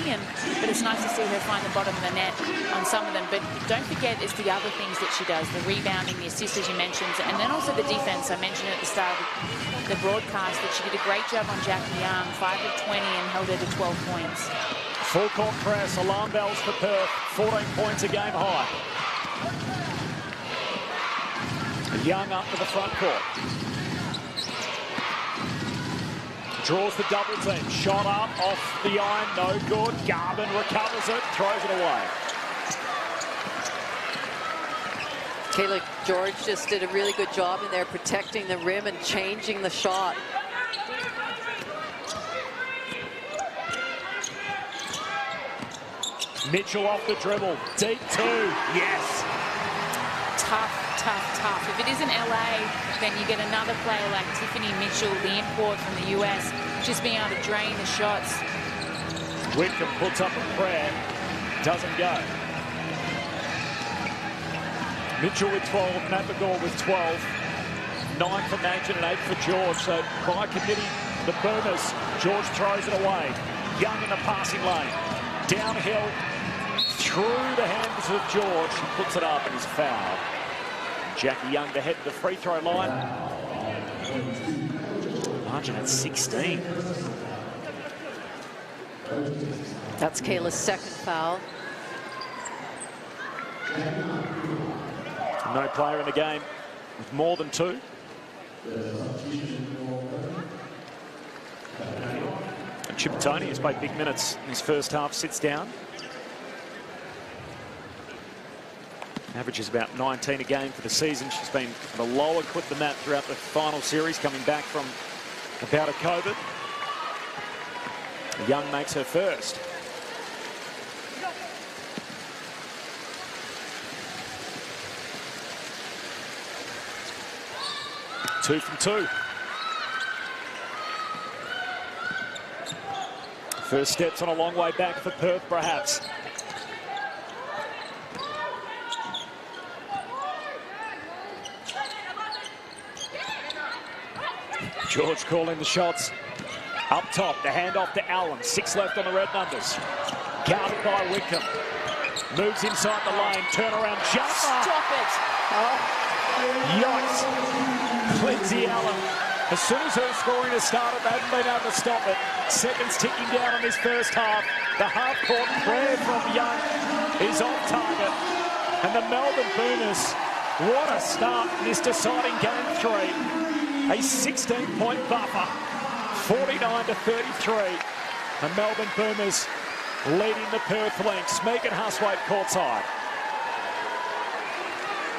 but it's nice to see her find the bottom of the net on some of them. But don't forget, it's the other things that she does, the rebounding, the assists, as you mentioned, and then also the defense. I mentioned at the start of the broadcast that she did a great job on Jackie Young, 5 of 20 and held her to 12 points. Full court press, alarm bells for Perth, 14 points a game high. Young up to the front court. Draws the double team, shot up off the iron, no good. Garvin recovers it, throws it away. Kayla George just did a really good job in there protecting the rim and changing the shot. Mitchell off the dribble, deep 2, yes. Tough. If it isn't LA, then you get another player like Tiffany Mitchell, the import from the US, just being able to drain the shots. Whitcomb puts up a prayer, doesn't go. Mitchell with 12, Mapagor with 12. 9 for Nugent and 8 for George. So by committee, the Boomers, George throws it away. Young in the passing lane. Downhill, through the hands of George. He puts it up and he's fouled. Jackie Young to head to the free throw line. Margin at 16. That's Kayla's second foul. No player in the game with more than 2. And Chipotoni has played big minutes in his first half, sits down. Averages about 19 a game for the season. She's been at a lower clip than that throughout the final series, coming back from a bout of COVID. Young makes her first. Two from 2. First steps on a long way back for Perth, perhaps. George calling the shots. Up top, the handoff to Allen. 6 left on the red numbers. Guarded by Whitcomb. Moves inside the lane. Turnaround jumper. Stop it. Yikes. Lindsay Allen. As soon as her scoring has started, they haven't been able to stop it. Seconds ticking down on this first half. The half-court prayer from Young is off target. And the Melbourne Boomers, what a start in this deciding game 3. A 16-point buffer, 49-33. The Melbourne Boomers leading the Perth Lynx. Megan Huswaite courtside.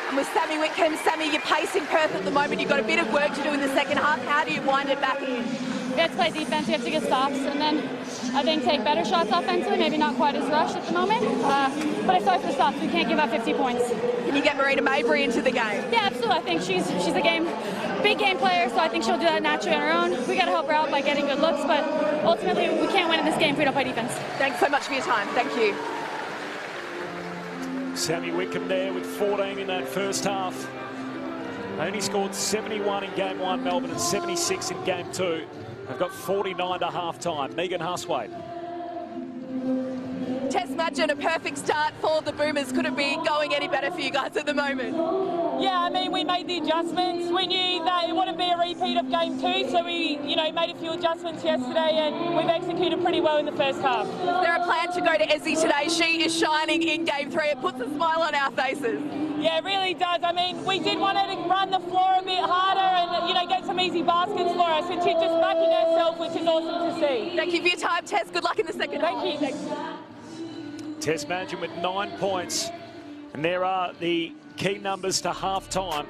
And with Sammy Whitcomb, Sammy, you're pacing Perth at the moment. You've got a bit of work to do in the second half. How do you wind it back in? We have to play defense, we have to get stops, and then I think take better shots offensively, maybe not quite as rushed at the moment, but it starts with stops. We can't give up 50 points. Can you get Marina Mabry into the game? Yeah, absolutely. I think she's a big game player, so I think she'll do that naturally on her own. We got to help her out by getting good looks, but ultimately we can't win in this game if we don't play defense. Thanks so much for your time. Thank you. Sammy Whitcomb there with 14 in that first half. They only scored 71 in game 1, Melbourne, and 76 in game 2. They've got 49 to half-time. Megan Huswaite. Tess Madgen, a perfect start for the Boomers. Could it be going any better for you guys at the moment? Yeah, I mean, we made the adjustments. We knew that it wouldn't be a repeat of game 2, so we, made a few adjustments yesterday, and we've executed pretty well in the first half. Is there a plan to go to Ezzy today? She is shining in game 3. It puts a smile on our faces. Yeah, it really does. I mean, we did want her to run the floor a bit harder and, get some easy baskets for us, and she's just backing herself, which is awesome to see. Thank you for your time, Tess. Good luck in the second half. Thank you. Tess Madgen with 9 points. And there are the key numbers to half-time.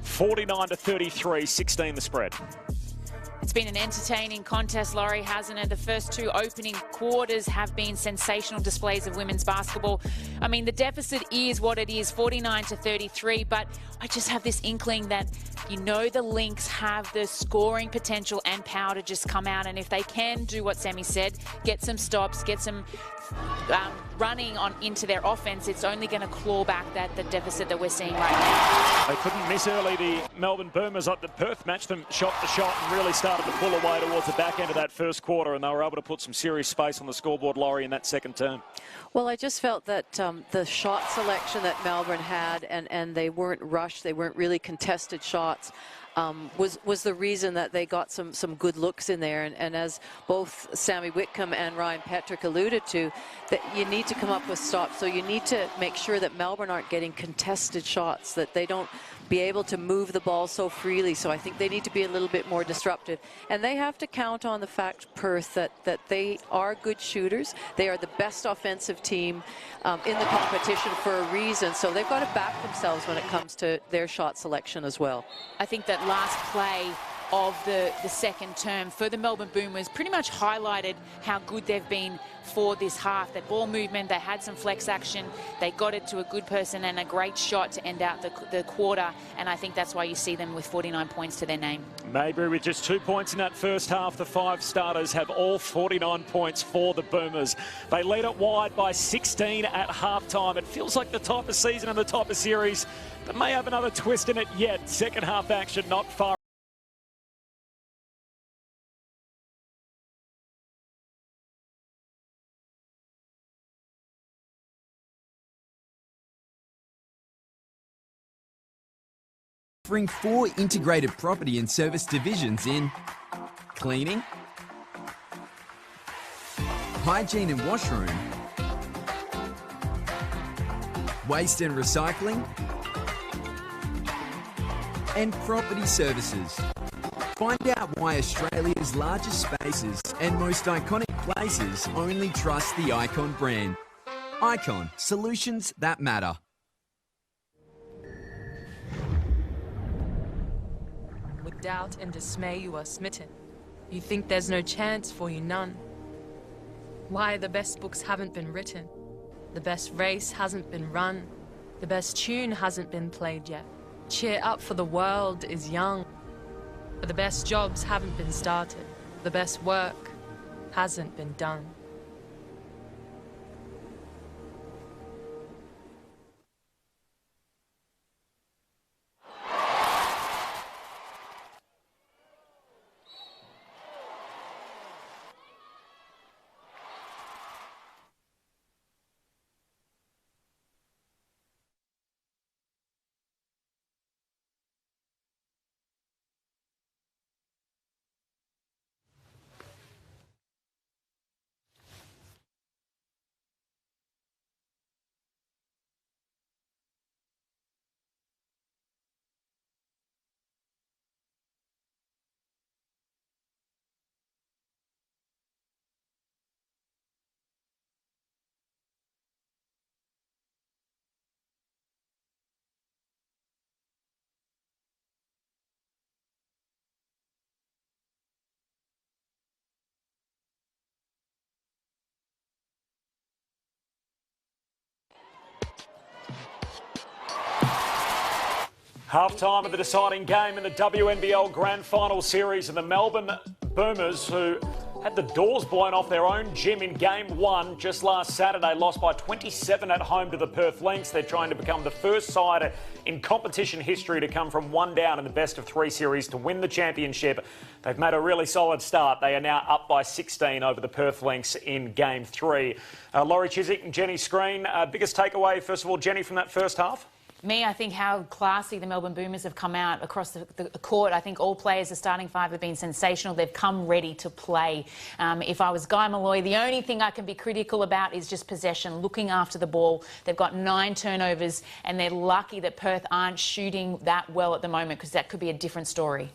49-33, 16 the spread. It's been an entertaining contest, Laurie, hasn't it? The first two opening quarters have been sensational displays of women's basketball. I mean, the deficit is what it is, 49-33, but I just have this inkling that, you know, the Lynx have the scoring potential and power to just come out, and if they can do what Sammy said, get some stops, get some running on into their offense, it's only going to claw back the deficit that we're seeing right now. They couldn't miss early, the Melbourne Boomers. The Perth matched them shot for shot and really started to pull away towards the back end of that first quarter, and they were able to put some serious space on the scoreboard, Laurie, in that second term. Well, I just felt that the shot selection that Melbourne had, and they weren't rushed, they weren't really contested shots, was the reason that they got some good looks in there. And as both Sammy Whitcomb and Ryan Petrick alluded to, that you need to come up with stops. So you need to make sure that Melbourne aren't getting contested shots, that they don't be able to move the ball so freely. So I think they need to be a little bit more disruptive. And they have to count on the fact, Perth, that they are good shooters. They are the best offensive team in the competition for a reason. So they've got to back themselves when it comes to their shot selection as well. I think that last play of the second term for the Melbourne Boomers pretty much highlighted how good they've been for this half. That ball movement, they had some flex action, they got it to a good person and a great shot to end out the quarter, and I think that's why you see them with 49 points to their name. Maybury with just 2 points in that first half. The five starters have all 49 points for the Boomers. They lead it wide by 16 at halftime. It feels like the type of season and the type of series that may have another twist in it yet. Second half action not far. Offering 4 integrated property and service divisions in cleaning, hygiene and washroom, waste and recycling, and property services. Find out why Australia's largest spaces and most iconic places only trust the Icon brand. Icon, solutions that matter. With doubt and dismay you are smitten. You think there's no chance for you, none. Why the best books haven't been written. The best race hasn't been run. The best tune hasn't been played yet. Cheer up, for the world is young. But the best jobs haven't been started. The best work hasn't been done. Half-time of the deciding game in the WNBL Grand Final Series, and the Melbourne Boomers, who had the doors blown off their own gym in Game 1 just last Saturday, lost by 27 at home to the Perth Lynx. They're trying to become the first side in competition history to come from one down in the best-of-3 series to win the championship. They've made a really solid start. They are now up by 16 over the Perth Lynx in Game 3. Laurie Chiswick and Jenny Screen, biggest takeaway, first of all, Jenny, from that first half? I think how classy the Melbourne Boomers have come out across the court. I think all players, the starting five, have been sensational. They've come ready to play. If I was Guy Malloy, the only thing I can be critical about is just possession, looking after the ball. They've got 9 turnovers, and they're lucky that Perth aren't shooting that well at the moment, because that could be a different story.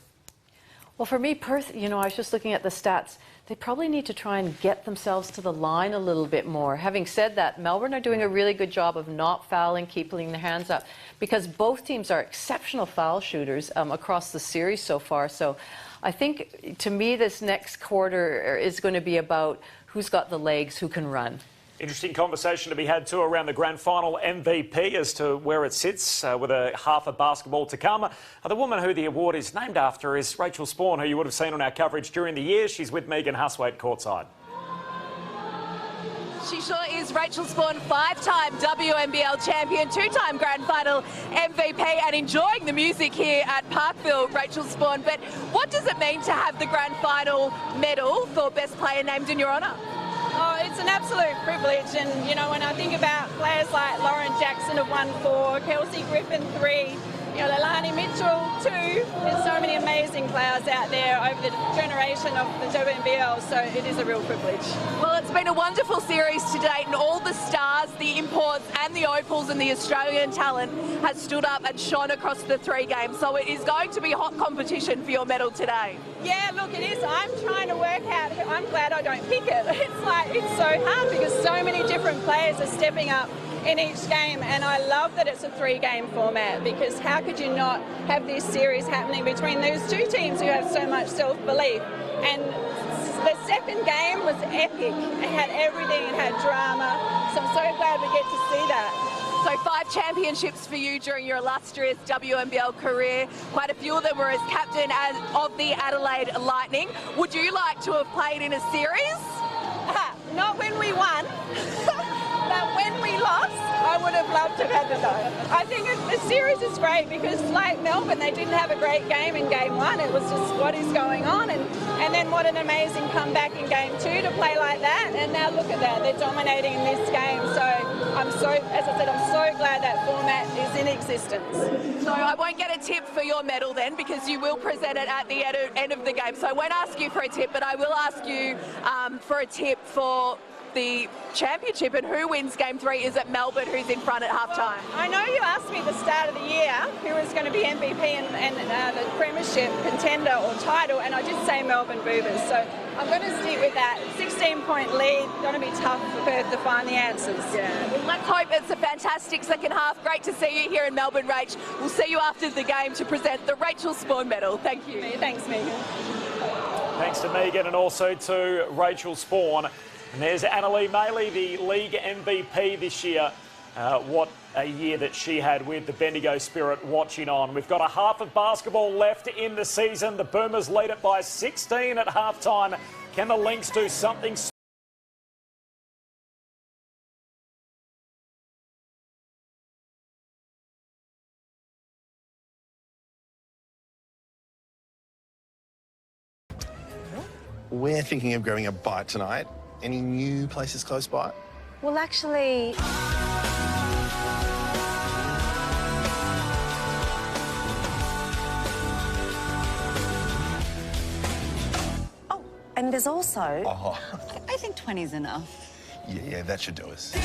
Well, for me, Perth, you know, I was just looking at the stats. They probably need to try and get themselves to the line a little bit more. Having said that, Melbourne are doing a really good job of not fouling, keeping their hands up, because both teams are exceptional foul shooters across the series so far. So I think, to me, this next quarter is going to be about who's got the legs, who can run. Interesting conversation to be had too around the grand final MVP as to where it sits with a half of basketball to come. The woman who the award is named after is Rachel Spawn, who you would have seen on our coverage during the year. She's with Megan Huswaite courtside. She sure is. Rachel Spawn, 5-time WNBL champion, 2-time grand final MVP, and enjoying the music here at Parkville, Rachel Spawn. But what does it mean to have the grand final medal for best player named in your honour? Oh, it's an absolute privilege, and you know, when I think about players like Lauren Jackson have won 4, Kelsey Griffin 3, you know, Leilani Mitchell 2. There's so many amazing players out there over the generation of the WNBL, so it is a real privilege. Well, it's been a wonderful series to date, and all the stars, the imports and the opals and the Australian talent has stood up and shone across the 3 games, so it is going to be hot competition for your medal today. Yeah, look, it is. I'm trying to work out, I'm glad I don't pick it. It's so hard because so many different players are stepping up in each game, and I love that it's a 3-game format, because how could you not have this series happening between those 2 teams who have so much self-belief? And the second game was epic. It had everything, it had drama, so I'm so glad we get to see that. So 5 championships for you during your illustrious WNBL career. Quite a few of them were as captain of the Adelaide Lightning. Would you like to have played in a series? Not when we won. But when we lost, I would have loved to have had the though. I think the series is great because, like Melbourne, they didn't have a great game in game 1. It was just what is going on, and then what an amazing comeback in game 2 to play like that. And now look at that, they're dominating in this game. So as I said, I'm so glad that format is in existence. So I won't get a tip for your medal then, because you will present it at the end of the game. So I won't ask you for a tip, but I will ask you for a tip for the championship, and who wins game 3? Is it Melbourne who's in front at halftime? I know you asked me at the start of the year who was going to be MVP and the premiership contender or title, and I did say Melbourne Boobers, so I'm going to stick with that. 16-point lead, going to be tough for Perth to find the answers. Yeah. Well, let's hope it's a fantastic second half. Great to see you here in Melbourne, Rach. We'll see you after the game to present the Rachel Spawn medal. Thank you. Thanks, Megan. Thanks to Megan and also to Rachel Spawn. And there's Annalee Maley, the league MVP this year. What a year that she had with the Bendigo Spirit watching on. We've got a half of basketball left in the season. The Boomers lead it by 16 at halftime. Can the Lynx do something? We're thinking of grabbing a bite tonight. Any new places close by? Well, actually... Oh, and there's also... Oh. I think 20's enough. Yeah, that should do us.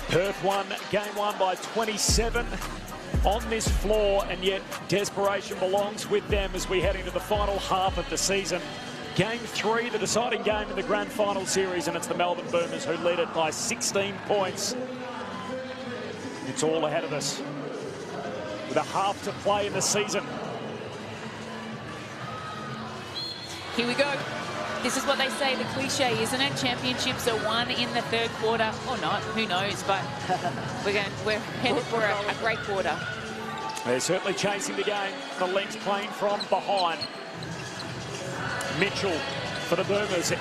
Perth won game 1 by 27 on this floor, and yet desperation belongs with them as we head into the final half of the season. Game 3, the deciding game in the grand final series, and it's the Melbourne Boomers who lead it by 16 points. It's all ahead of us with a half to play in the season. Here we go. This is what they say, the cliche, isn't it? Championships are won in the third quarter, or not, who knows, but we're headed for a great quarter. They're certainly chasing the game. The Lynx playing from behind. Mitchell for the Boomers.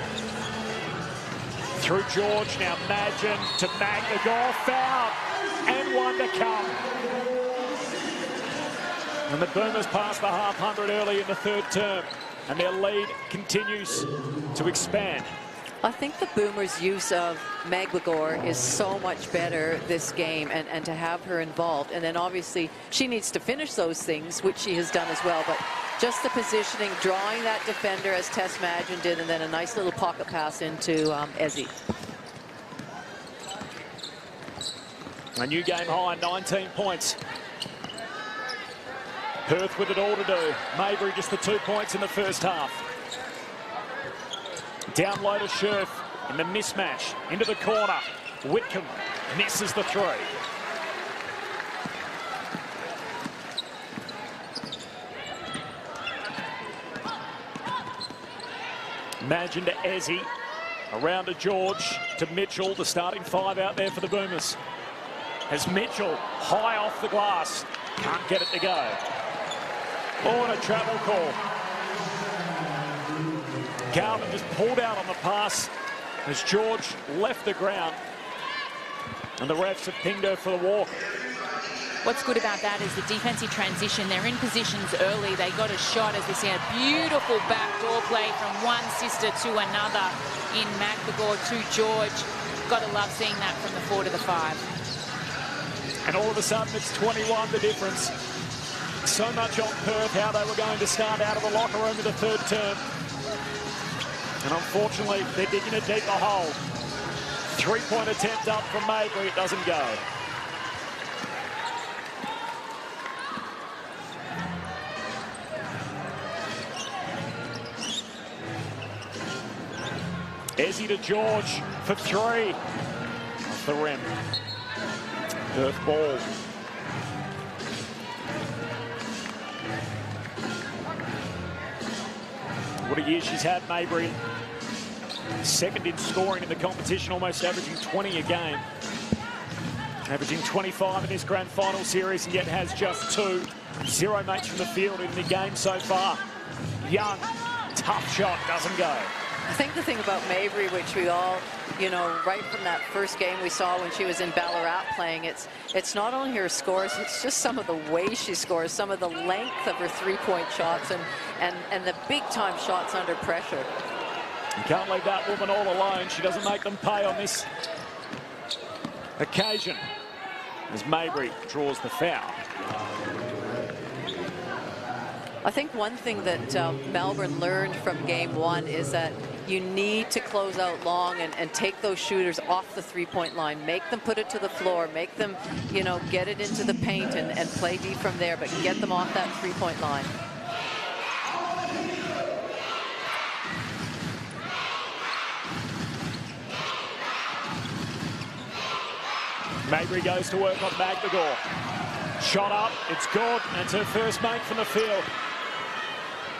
Through George, now Madgen to McGregor, foul, and one to come. And the Boomers passed the half-hundred early in the third term, and their lead continues to expand. I think the Boomers' use of McGregor is so much better this game, and to have her involved. And then obviously she needs to finish those things, which she has done as well. But just the positioning, drawing that defender as Tess Madgen did, and then a nice little pocket pass into Ezzy. A new game high, 19 points. Perth with it all to do. Mabry just the 2 points in the first half. Down low to Scherf in the mismatch. Into the corner. Whitcomb misses the three. Madgen to Ezzy. Around to George, to Mitchell, the starting five out there for the Boomers. As Mitchell, high off the glass, can't get it to go. Oh, and a travel call. Garvin just pulled out on the pass as George left the ground. And the refs have pinged her for the walk. What's good about that is the defensive transition. They're in positions early. They got a shot as they see a beautiful backdoor play from one sister to another in McGregor to George. Got to love seeing that from the 4 to the 5. And all of a sudden it's 21 the difference. So much on Perth, how they were going to start out of the locker room in the third term. And unfortunately, they're digging a deeper hole. Three-point attempt up from Mabry, it doesn't go. Ezzy to George for three. Off the rim. Perth ball. What a year she's had, Mabry. Second in scoring in the competition, almost averaging 20 a game. Averaging 25 in this grand final series, and yet has just 2. 0 mates from the field in the game so far. Young, tough shot, doesn't go. I think the thing about Mabry, which we all, you know, right from that first game we saw when she was in Ballarat playing, it's not only her scores, it's just some of the way she scores, some of the length of her three-point shots and the big-time shots under pressure. You can't leave that woman all alone. She doesn't make them pay on this occasion as Mabry draws the foul. I think one thing that Melbourne learned from game 1 is that you need to close out long and take those shooters off the three-point line. Make them put it to the floor. Make them, you know, get it into the paint and play deep from there, but get them off that three-point line. Mabry goes to work on McGregor. Shot up, it's good, and it's her first mate from the field.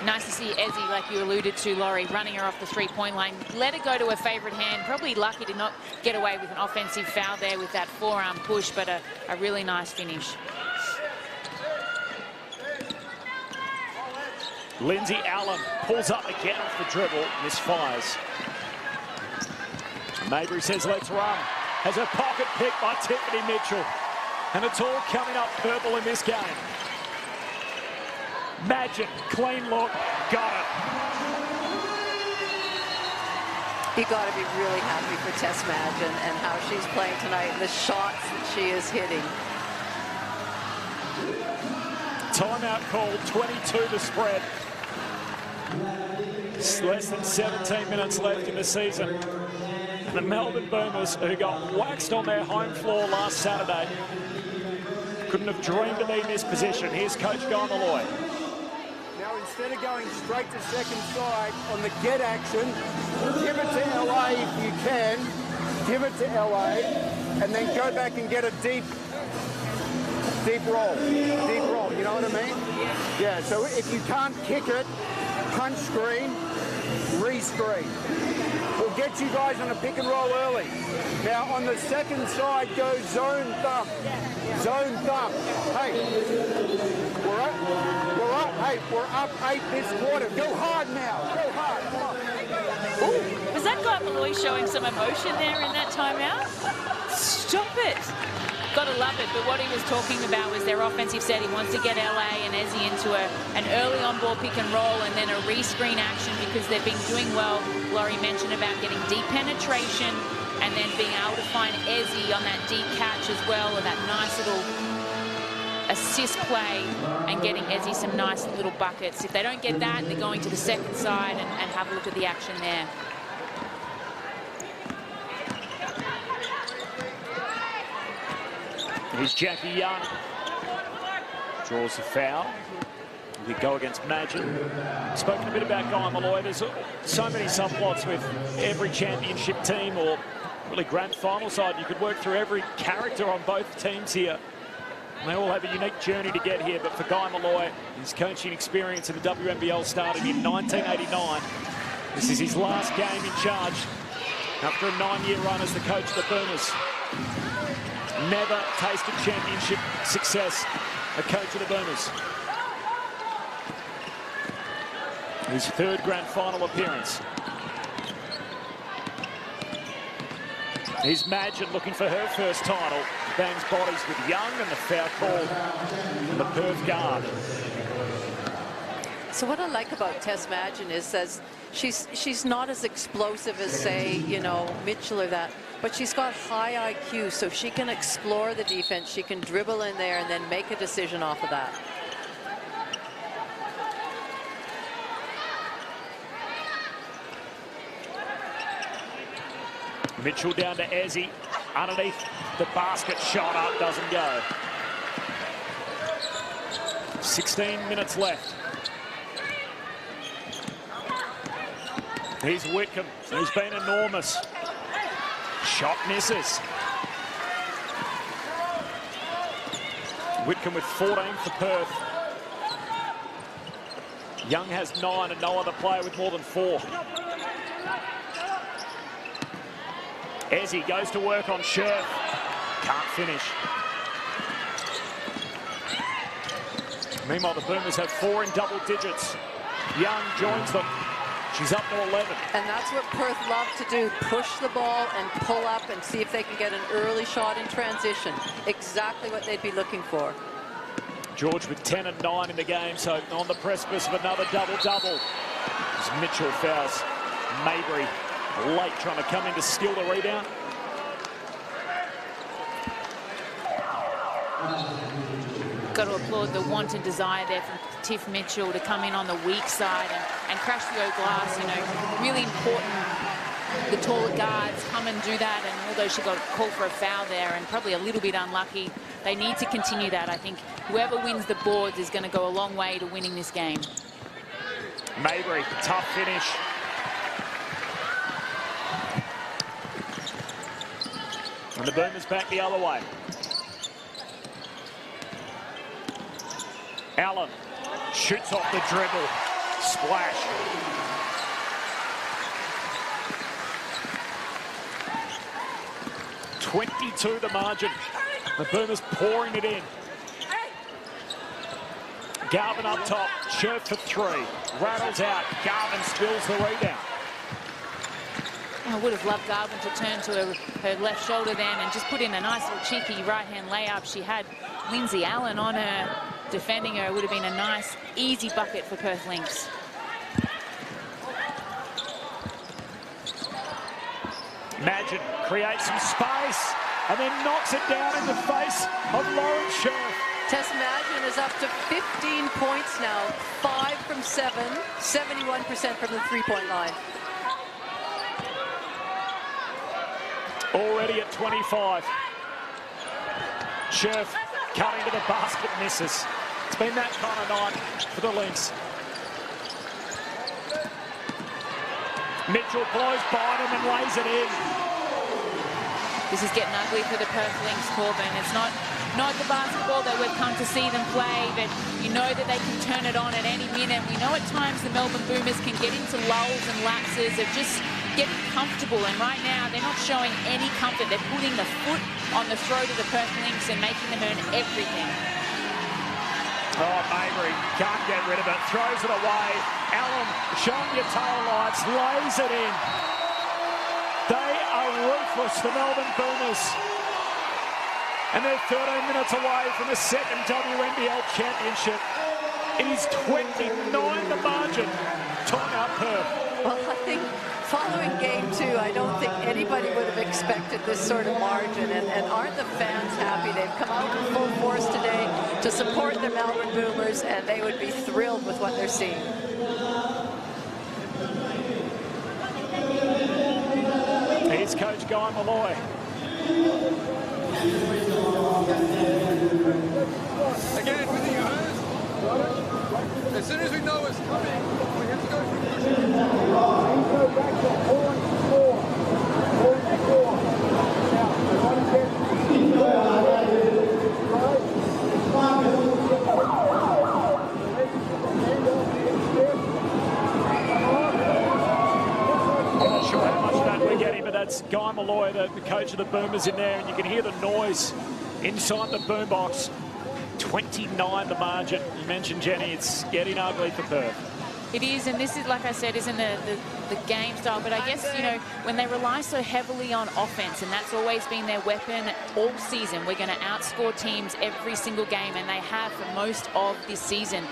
Nice to see Ezzy, like you alluded to, Laurie, running her off the three-point line. Let it go to her favourite hand. Probably lucky to not get away with an offensive foul there with that forearm push, but a really nice finish. Lindsay Allen pulls up again off the dribble, misfires. Mabry says, let's run. Has a pocket pick by Tiffany Mitchell. And it's all coming up purple in this game. Madgen, clean look, got it. You got to be really happy for Tess Madgen and how she's playing tonight, and the shots that she is hitting. Timeout called, 22 to spread. It's less than 17 minutes left in the season. The Melbourne Boomers, who got waxed on their home floor last Saturday, couldn't have dreamed to be in this position. Here's Coach Guy Malloy. Now, instead of going straight to second side on the get action, give it to LA if you can. Give it to LA, and then go back and get a deep roll. Deep roll, you know what I mean? Yeah, so if you can't kick it, punch screen, re-screen. We'll get you guys on a pick and roll early. Now, on the second side, go zone thump. Zone thump. Hey, we're up 8 this quarter. Go hard now. Go hard. Come on. Ooh, was that Guy Malloy showing some emotion there in that timeout? Stop it. Gotta love it, but what he was talking about was their offensive set. He wants to get LA and Ezzy into an early on-ball pick and roll and then a re-screen action because they've been doing well. Laurie mentioned about getting deep penetration and then being able to find Ezzy on that deep catch as well, or that nice little assist play and getting Ezzy some nice little buckets. If they don't get that, they're going to the second side and have a look at the action there. Here's Jackie Young. Draws a foul. We go against Magin. Spoken a bit about Guy Malloy. There's so many subplots with every championship team or really grand final side. You could work through every character on both teams here. And they all have a unique journey to get here. But for Guy Malloy, his coaching experience in the WNBL started in 1989. This is his last game in charge after a 9-year run as the coach of the Boomers. Never tasted championship success, a coach of the Boomers. His third grand final appearance. Here's Magin looking for her first title. Bangs bodies with Young and the foul called from the Perth guard. So what I like about Tess Magin is that she's not as explosive as, say, you know, Mitchell or that, but she's got high IQ, so she can explore the defense. She can dribble in there and then make a decision off of that. Mitchell down to Ezzy. Underneath the basket, shot up, doesn't go. 16 minutes left. Here's Whitcomb, who's been enormous. Shot misses. Whitcomb with 14 for Perth. Young has 9 and no other player with more than 4. Ezzy goes to work on Scherf. Can't finish. Meanwhile, the Boomers have 4 in double digits. Young joins them. She's up to 11. And that's what Perth love to do, push the ball and pull up and see if they can get an early shot in transition. Exactly what they'd be looking for. George with 10 and 9 in the game, so on the precipice of another double-double. As Mitchell fouls Mabry late, trying to come in to steal the rebound. Got to applaud the want and desire there from Tiff Mitchell to come in on the weak side and crash the O-glass. You know, really important. The taller guards come and do that, and although she got called for a foul there and probably a little bit unlucky, they need to continue that. I think whoever wins the boards is going to go a long way to winning this game. Mabry, tough finish. And the Boomers back the other way. Allen shoots off the dribble. Splash. .22 the margin. The Boomers pouring it in. Garvin up top. Scherf for 3. Rattles out. Garvin spills the rebound. I would have loved Garvin to turn to her left shoulder then and just put in a nice little cheeky right-hand layup. She had Lindsay Allen on her, defending her. It would have been a nice, easy bucket for Perth Lynx. Magin creates some space and then knocks it down in the face of Lauren Scherf. Tess Magin is up to 15 points now, 5 from 7, 71% from the three-point line. Already at 25. Scherf cutting to the basket, misses. It's been that kind of night for the Lynx. Mitchell blows by them and lays it in. This is getting ugly for the Perth Lynx, Corbin. It's not the basketball that we've come to see them play, but you know that they can turn it on at any minute. We know at times the Melbourne Boomers can get into lulls and lapses of just getting comfortable, and right now they're not showing any comfort. They're putting the foot on the throat of the Perth Lynx and making them earn everything. Oh, Mabry can't get rid of it. Throws it away. Allen showing your tail lights, lays it in. They are ruthless, the Melbourne Boomers. And they're 13 minutes away from the second WNBL championship. It is 29 the margin. Time out Perth. Well, I think following game 2, I don't think anybody would have expected this sort of margin. And aren't the fans happy? They've come out in full force today to support the Melbourne Boomers, and they would be thrilled with what they're seeing. Here's Coach Guy Malloy. Again, with the errors, as soon as we know it's coming, we have to go for pushing. Go back to 44. 44. Now, I want I'm not sure how much of that we're getting, but that's Guy Malloy, the coach of the Boomers in there, and you can hear the noise inside the boombox. 29 the margin. You mentioned, Jenny, it's getting ugly for Perth. It is, and this is, like I said, isn't the game style, but I guess, you know, when they rely so heavily on offense, and that's always been their weapon all season, we're going to outscore teams every single game, and they have for most of this season.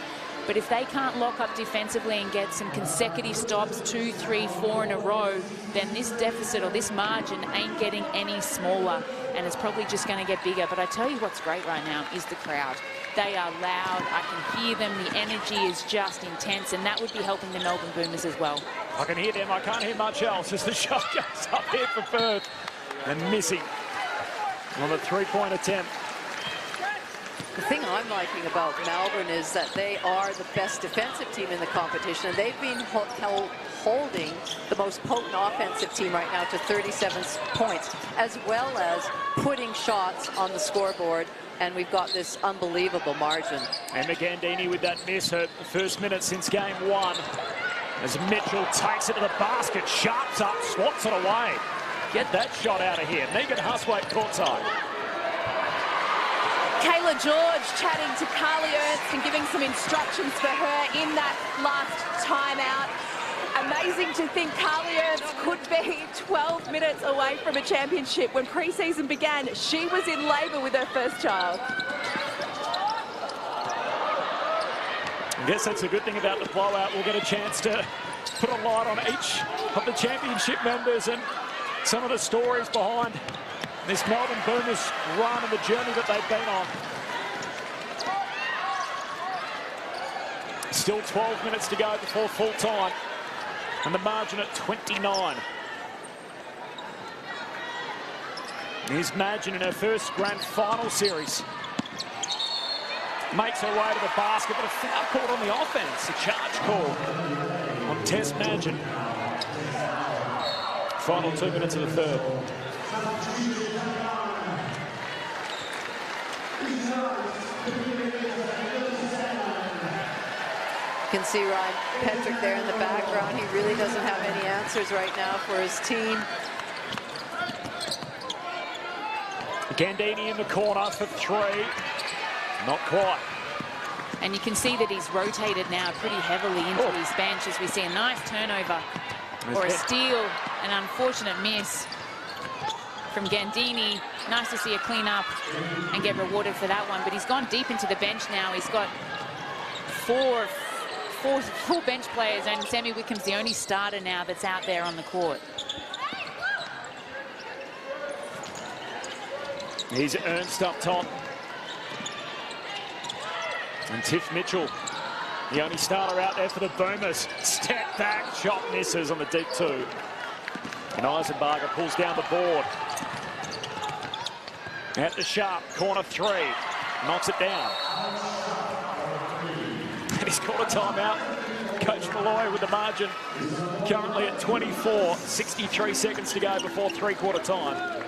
But if they can't lock up defensively and get some consecutive stops, 2, 3, 4 in a row, then this deficit or this margin ain't getting any smaller, and it's probably just going to get bigger. But I tell you what's great right now is the crowd. They are loud. I can hear them. The energy is just intense, and that would be helping the Melbourne Boomers as well. I can hear them. I can't hear much else as the shot goes up here for Perth. And missing on the three-point attempt. The thing I'm liking about Melbourne is that they are the best defensive team in the competition. They've been holding the most potent offensive team right now to 37 points, as well as putting shots on the scoreboard. And we've got this unbelievable margin. And Gandini with that miss, her first minute since game 1. As Mitchell takes it to the basket, sharps up, swats it away. Get that shot out of here. Megan Huswaite courtside. Kayla George chatting to Carly Ernst and giving some instructions for her in that last timeout. Amazing to think Carly Ernst could be 12 minutes away from a championship. When pre-season began, she was in labour with her first child. I guess that's a good thing about the blowout. We'll get a chance to put a light on each of the championship members and some of the stories behind this Melbourne Boomers run and the journey that they've been on. Still 12 minutes to go before full time. And the margin at 29. Here's Madgen in her first grand final series. Makes her way to the basket, but a foul called on the offense. A charge call on Tess Madgen. Final 2 minutes of the third. You can see Ryan Petrick there in the background. He really doesn't have any answers right now for his team. Gandini in the corner for 3. Not quite. And you can see that he's rotated now pretty heavily into his bench as we see a nice turnover or a steal, an unfortunate miss from Gandini. Nice to see a clean up and get rewarded for that one, but he's gone deep into the bench now. He's got four bench players, and Sammy Wickham's the only starter now that's out there on the court. He's Ernst up top. And Tiff Mitchell, the only starter out there for the Boomers. Step back, shot misses on the deep 2. And Eisenbarger pulls down the board. At the sharp, corner 3. Knocks it down. And he's called a timeout. Coach Malloy with the margin currently at 24, 63 seconds to go before three-quarter time.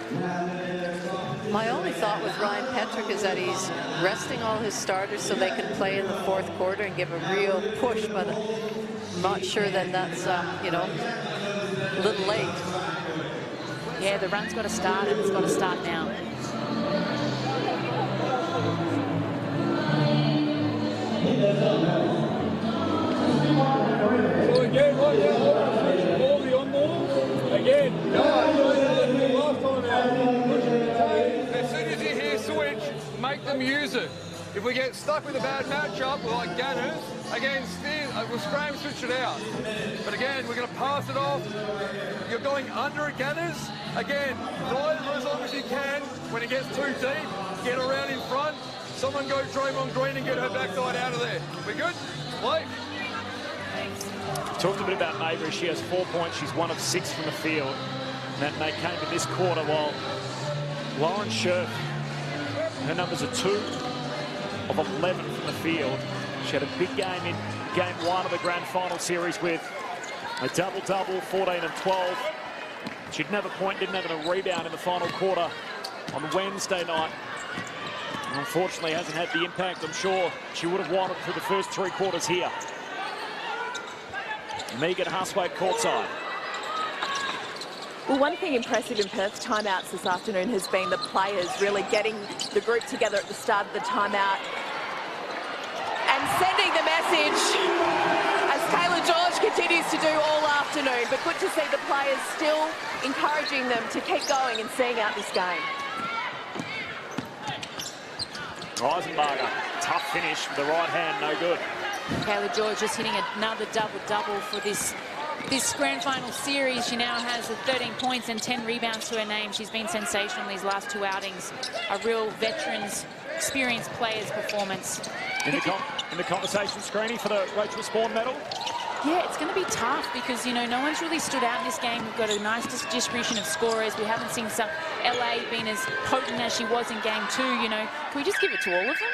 My only thought with Ryan Petrick is that he's resting all his starters so they can play in the fourth quarter and give a real push, but I'm not sure that that's, you know, a little late. Yeah, the run's got to start, and it's got to start now. So again, right now, all the on ball. Again, last time out. As soon as you hear switch, make them use it. If we get stuck with a bad matchup, like Ganners, again, we'll scram switch it out. But again, we're going to pass it off. You're going under at Ganners. Again, drive as long as you can. When it gets too deep, get around in front. Someone go Draymond Green and get her backside out of there. We good? Play. Talked a bit about Mabry. She has 4 points. She's 1 of 6 from the field. And that Nate came in this quarter while Lauren Scherf, her numbers are 2 of 11 from the field. She had a big game in game 1 of the grand final series with a double-double, 14 and 12. She didn't have a point, didn't have a rebound in the final quarter on Wednesday night. And unfortunately hasn't had the impact I'm sure she would have wanted through the first 3 quarters here. Megan Huswaite courtside. Well, one thing impressive in Perth's timeouts this afternoon has been the players really getting the group together at the start of the timeout and sending the message as Kayla George continues to do all afternoon. But good to see the players still encouraging them to keep going and seeing out this game. Eisenbarger, tough finish with the right hand, no good. Kayla George just hitting another double-double for this grand final series. She now has 13 points and 10 rebounds to her name. She's been sensational these last 2 outings. A real veterans, experienced players performance. In the conversation, Screeney, for the Rachel Spawn medal? Yeah, it's going to be tough because, you know, no one's really stood out in this game. We've got a nice distribution of scorers. We haven't seen some LA being as potent as she was in game 2, you know. Can we just give it to all of them?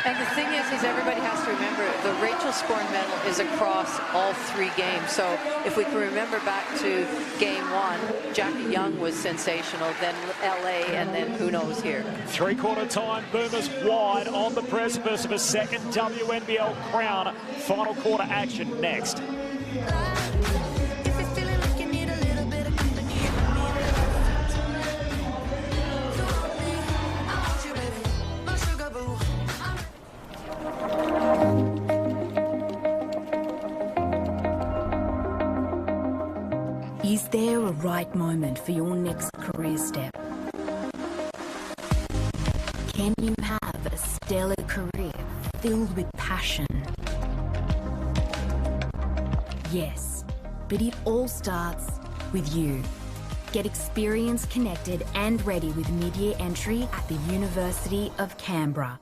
And the thing is everybody has to remember the Rachel Sporn medal is across all 3 games. So if we can remember back to game 1, Jackie Young was sensational, then LA, and then who knows here. Three-quarter time, Boomers wide on the precipice of a second WNBL crown. Final quarter action next. Is there a right moment for your next career step? Can you have a stellar career filled with passion? Yes, but it all starts with you. Get experience, connected and ready with mid-year entry at the University of Canberra.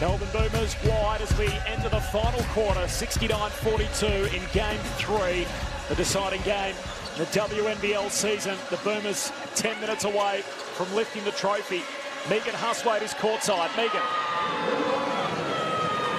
Melbourne Boomers wide as we enter the final quarter, 69-42 in game 3, the deciding game in the WNBL season. The Boomers 10 minutes away from lifting the trophy. Megan Huswaite is courtside. Megan.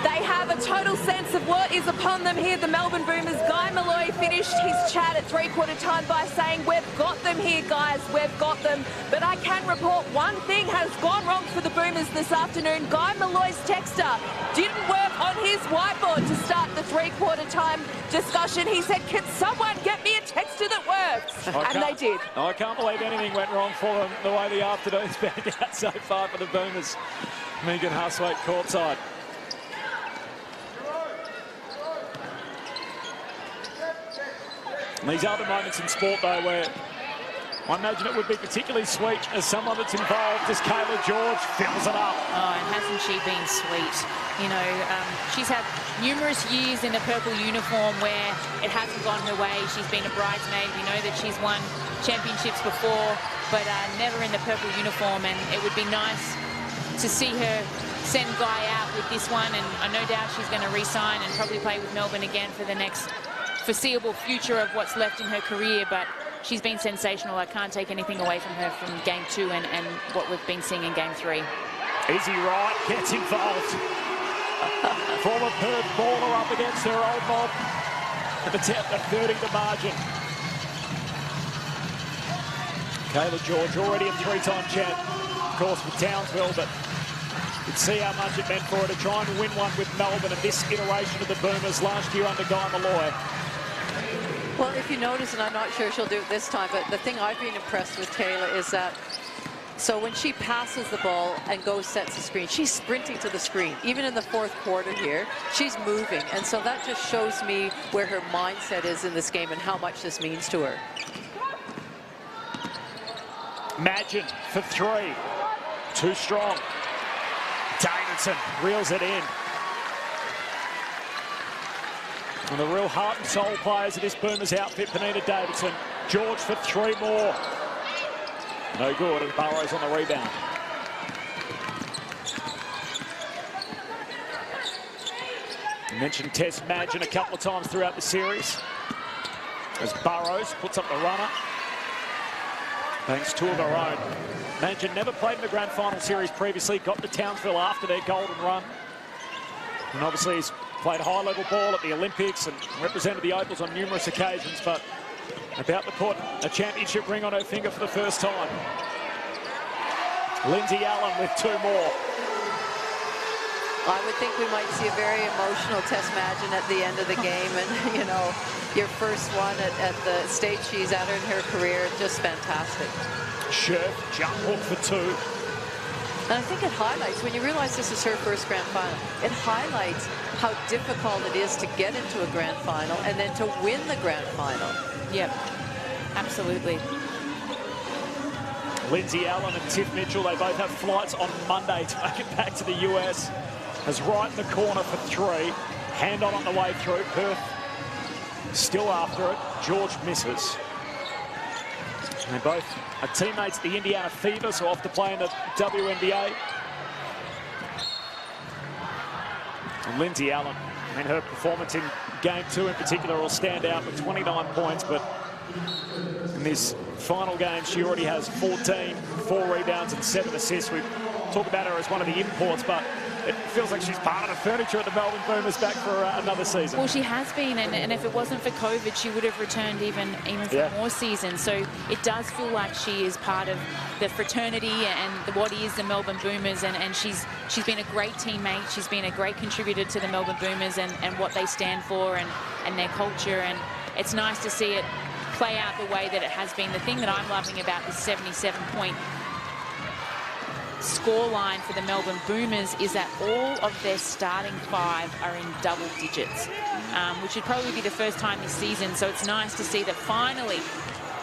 They have a total sense of what is upon them here, the Melbourne Boomers. Guy Malloy finished his chat at three-quarter time by saying, we've got them here, guys, we've got them. But I can report one thing has gone wrong for the Boomers this afternoon. Guy Malloy's texter didn't work on his whiteboard to start the three-quarter time discussion. He said, can someone get me a texter that works? And they did. I can't believe anything went wrong for them the way the afternoon's been out so far for the Boomers. Megan Huswaite courtside. And these other moments in sport, though, where I imagine it would be particularly sweet as someone that's involved, as Kayla George fills it up. Oh, and hasn't she been sweet? You know, she's had numerous years in a purple uniform where it hasn't gone her way. She's been a bridesmaid. We know that she's won championships before, but never in the purple uniform. And it would be nice to see her send Guy out with this one. And I no doubt she's going to re-sign and probably play with Melbourne again for the next foreseeable future of what's left in her career. But she's been sensational. I can't take anything away from her from Game 2 and what we've been seeing in Game 3. Izzy Wright gets involved. Former Perth baller up against her old mob. An attempt at 30 the margin. Kayla George, already a three-time champ, of course, with Townsville, but you can see how much it meant for her to try and win one with Melbourne and this iteration of the Boomers last year under Guy Malloy. Well, if you notice, and I'm not sure she'll do it this time, but the thing I've been impressed with Kayla is that, so when she passes the ball and goes sets the screen, she's sprinting to the screen. Even in the fourth quarter here, she's moving. And so that just shows me where her mindset is in this game and how much this means to her. Magin for three. Too strong. Davidson reels it in. And the real heart and soul players of this Boomers outfit, Penina Davidson. George for three more. No good, and Burrows on the rebound. I mentioned Tess Magin a couple of times throughout the series. As Burrows puts up the runner. Thanks, two of her own. Magin never played in the grand final series previously, got to Townsville after their golden run. And obviously he's played high-level ball at the Olympics and represented the Opals on numerous occasions, but about to put a championship ring on her finger for the first time. Lindsay Allen with two more. I would think we might see a very emotional Tess Magin at the end of the game, and you know, your first one at the stage she's at in her career, just fantastic. Scherf, jump hook for two. And I think it highlights, when you realize this is her first grand final, it highlights how difficult it is to get into a grand final and then to win the grand final. Yep, absolutely. Lindsay Allen and Tiff Mitchell, they both have flights on Monday to make it back to the US. Has right in the corner for three. Hand on the way through. Perth still after it. George misses. And they both are teammates at the Indiana FIBA, so off to play in the WNBA. And Lindsay Allen, I mean, her performance in Game 2 in particular will stand out with 29 points, but in this final game, she already has 14, 4 rebounds and 7 assists. We talk about her as one of the imports, but it feels like she's part of the furniture at the Melbourne Boomers back for another season. Well, she has been, and if it wasn't for COVID, she would have returned even for more seasons. So it does feel like she is part of the fraternity and what is the Melbourne Boomers, and she's been a great teammate. She's been a great contributor to the Melbourne Boomers and what they stand for and their culture, and it's nice to see it play out the way that it has been. The thing that I'm loving about this 77-point scoreline for the Melbourne Boomers is that all of their starting five are in double digits, which would probably be the first time this season. So it's nice to see that finally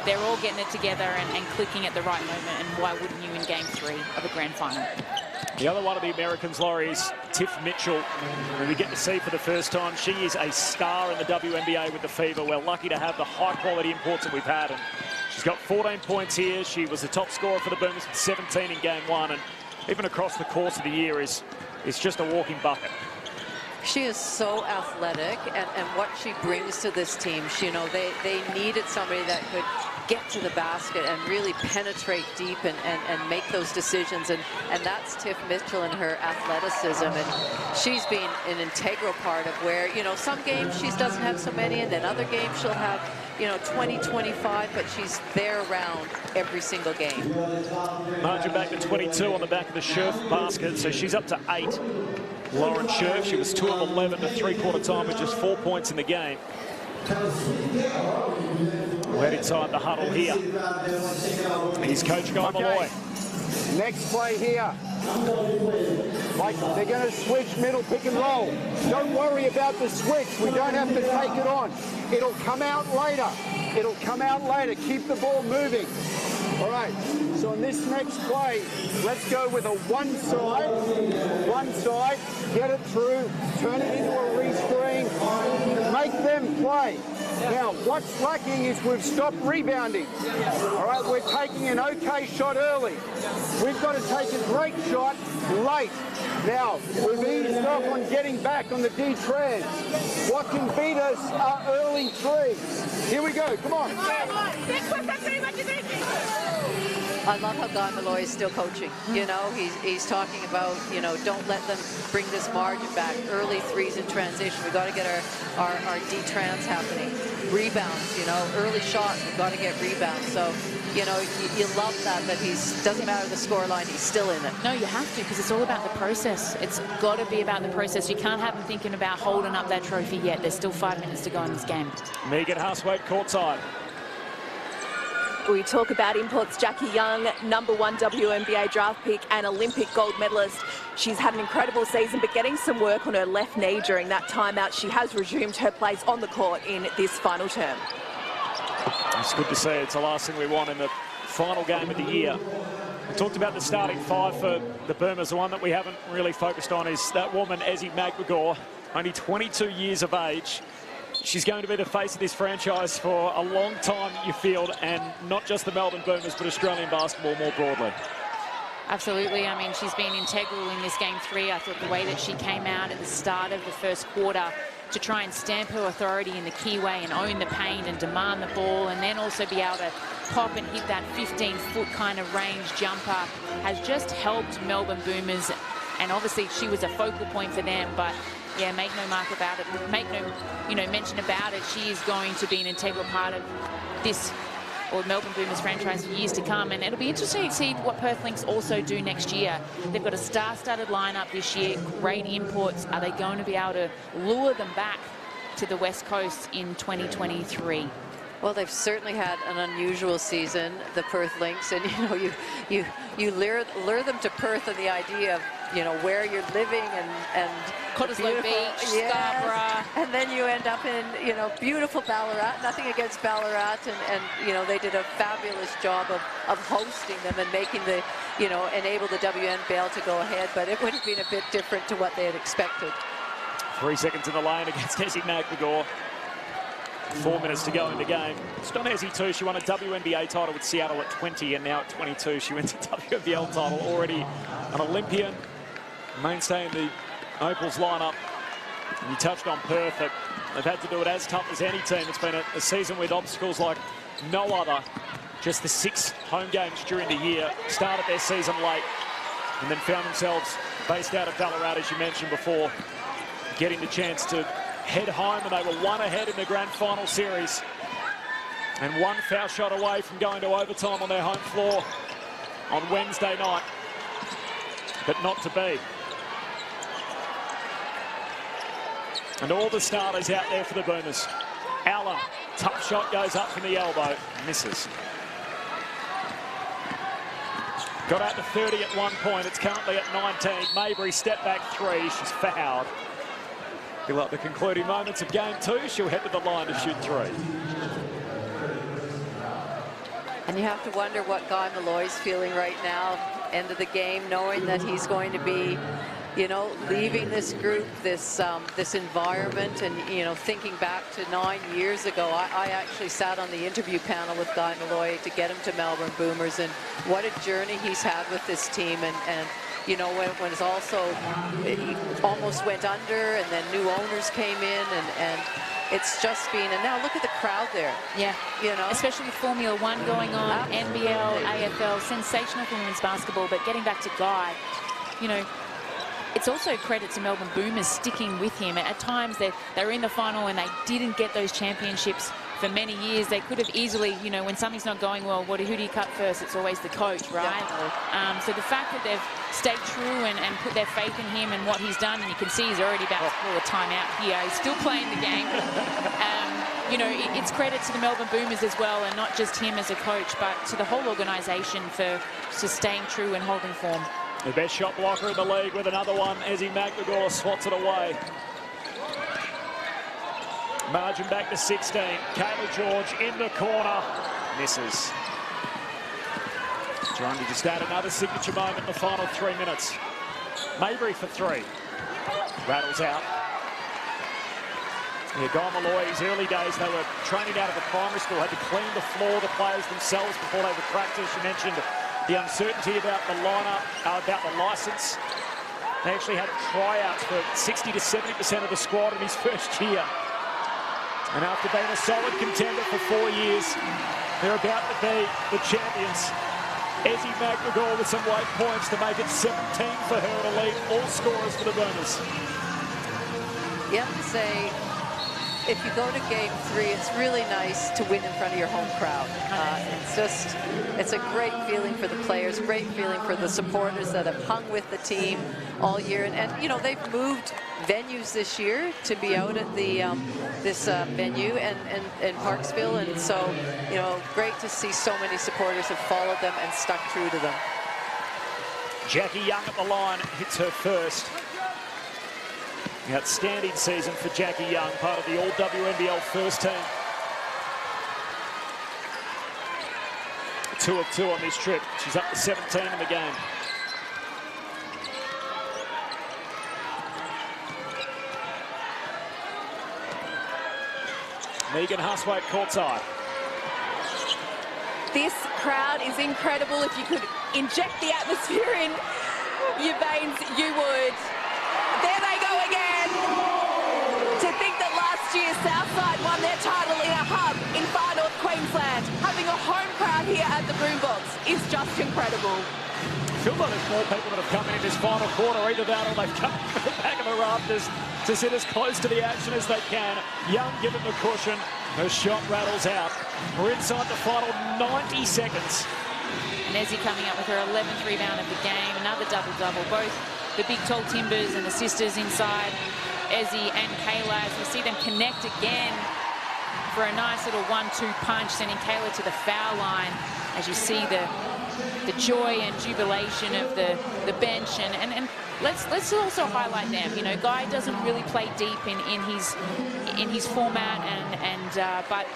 they're all getting it together and clicking at the right moment. And why wouldn't you in Game 3 of a grand final? The other one of the Americans, Laurie, is Tiff Mitchell, who we get to see for the first time. She is a star in the WNBA with the FIBA. We're lucky to have the high-quality imports that we've had. And she's got 14 points here. She was the top scorer for the Boomers with 17 in Game 1. And even across the course of the year is just a walking bucket. She is so athletic, and what she brings to this team. They needed somebody that could get to the basket and really penetrate deep and make those decisions. And that's Tiff Mitchell and her athleticism. And she's been an integral part of where, you know, some games she doesn't have so many, and then other games she'll have, you know, 20, 25, but she's there around every single game. Margin back to 22 on the back of the Scherf basket, so she's up to 8. Lauren Scherf, she was 2 of 11 at three-quarter time with just 4 points in the game. We'll head inside the huddle here. Here's Coach Guy Malloy. Next play here. Like they're going to switch middle pick and roll. Don't worry about the switch. We don't have to take it on. It'll come out later. It'll come out later. Keep the ball moving. All right. So in this next play, let's go with a one side, get it through, turn it into a re-screen, make them play. Now, what's lacking is we've stopped rebounding. All right, we're taking an okay shot early. We've got to take a great shot late. Now, we've eased off on getting back on the D-trans. What can beat us are early threes. Here we go, come on. I love how Guy Malloy is still coaching. You know, he's talking about, you know, don't let them bring this margin back. Early threes in transition. We've got to get our D-trans happening. Rebounds, you know, early shots. We've got to get rebounds. So, you know, you love that doesn't matter the scoreline, he's still in it. No, you have to, because it's all about the process. It's got to be about the process. You can't have them thinking about holding up that trophy yet. There's still 5 minutes to go in this game. Megan Huswaite courtside. We talk about imports. Jackie Young, #1 WNBA draft pick and Olympic gold medalist. She's had an incredible season, but getting some work on her left knee during that timeout. She has resumed her place on the court in this final term. It's good to see. It's the last thing we want in the final game of the year. We talked about the starting 5 for the Boomers. The one that we haven't really focused on is that woman, Ezzy McMcGaw, only 22 years of age. She's going to be the face of this franchise for a long time, you feel, and not just the Melbourne Boomers, but Australian basketball more broadly. Absolutely. I mean, she's been integral in this game 3. I thought the way that she came out at the start of the first quarter to try and stamp her authority in the key way and own the paint and demand the ball, and then also be able to pop and hit that 15-foot kind of range jumper has just helped Melbourne Boomers. And obviously she was a focal point for them, but yeah, make no mark about it, make no, you know, mention about it. She is going to be an integral part of this, or Melbourne Boomers franchise for years to come. And it'll be interesting to see what Perth Lynx also do next year. They've got a star-studded lineup this year, great imports. Are they going to be able to lure them back to the West Coast in 2023? Well, they've certainly had an unusual season, the Perth Lynx, and you lure them to Perth and the idea of, you know, where you're living and Cottesloe Beach, Scarborough, and then you end up in, you know, beautiful Ballarat. Nothing against Ballarat, and you know, they did a fabulous job of hosting them and making the, you know, enable the WNBL to go ahead, but it would have been a bit different to what they had expected. 3 seconds in the lane against Ezzy McMcGaw. 4 minutes to go in the game. It's not Ezzy too. She won a WNBA title with Seattle at 20, and now at 22 she wins a WNBL title. Already an Olympian, mainstay in the Opals lineup. And you touched on Perth. They've had to do it as tough as any team. It's been a season with obstacles like no other. Just the 6 home games during the year. Started their season late and then found themselves based out of Ballarat, as you mentioned before, getting the chance to head home, and they were 1 ahead in the grand final series and 1 foul shot away from going to overtime on their home floor on Wednesday night, but not to be. And all the starters out there for the Boomers. Allen, tough shot, goes up from the elbow, misses. Got out to 30 at one point. It's currently at 19. Mabry step back 3. She's fouled. Be like the concluding moments of game 2. She'll head to the line to shoot 3. And you have to wonder what Guy Malloy's feeling right now, end of the game, knowing that he's going to be, you know, leaving this group, this environment, and, you know, thinking back to 9 years ago. I actually sat on the interview panel with Guy Malloy to get him to Melbourne Boomers, and what a journey he's had with this team, and you know, when it's also, it almost went under, and then new owners came in, and it's just been, and now look at the crowd there. Yeah. You know? Especially with Formula One going on, Absolutely. NBL, AFL, sensational for women's basketball. But getting back to Guy, you know, it's also credit to Melbourne Boomers sticking with him. At times they were in the final and they didn't get those championships for many years. They could have easily, you know, when something's not going well, who do you cut first? It's always the coach, right? So the fact that they've stayed true and put their faith in him and what he's done, and you can see he's already about to pull a timeout here. He's still playing the game. You know, it's credit to the Melbourne Boomers as well, and not just him as a coach, but to the whole organisation for staying true and holding form. The best shot blocker in the league with another one. Ezzy McGregor swats it away. Margin back to 16. Kayla George in the corner. Misses. Trying to just add another signature moment in the final 3 minutes. Mabry for 3. Rattles out. Yeah, Guy Malloy, his early days, they were training out of a primary school, had to clean the floor, the players themselves, before they would practice. You mentioned the uncertainty about the lineup, about the licence. They actually had tryouts for 60 to 70% of the squad in his first year. And after being a solid contender for 4 years, they're about to be the champions. Ezzy McGregor with some late points to make it 17 for her to lead all scorers for the Boomers. You have to say, if you go to game 3, it's really nice to win in front of your home crowd. It's a great feeling for the players, great feeling for the supporters that have hung with the team all year. And you know, they've moved venues this year to be out at the this venue in Parkville, and so, you know, great to see so many supporters have followed them and stuck true to them. Jackie Young at the line, hits her first. Outstanding season for Jackie Young, part of the all WNBL first team. 2 of 2 on this trip. She's up to 17 in the game. Megan Huswaite courtside. This crowd is incredible. If you could inject the atmosphere in your veins, you would. There they go again. To think that last year Southside won their title in a hub in far north Queensland, having a home crowd here at the Boombox is just incredible. I feel like there's more people that have come in this final quarter, either that or they've come to the back of the rafters to sit as close to the action as they can. Young given the cushion, her shot rattles out. We're inside the final 90 seconds. And Ezzy coming up with her 11th rebound of the game, another double-double. Both the big tall Timbers and the sisters inside, Ezzy and Kayla, as we see them connect again for a nice little 1-2 punch, sending Kayla to the foul line, as you see the joy and jubilation of the bench. And let's also highlight them. You know, Guy doesn't really play deep in his format, but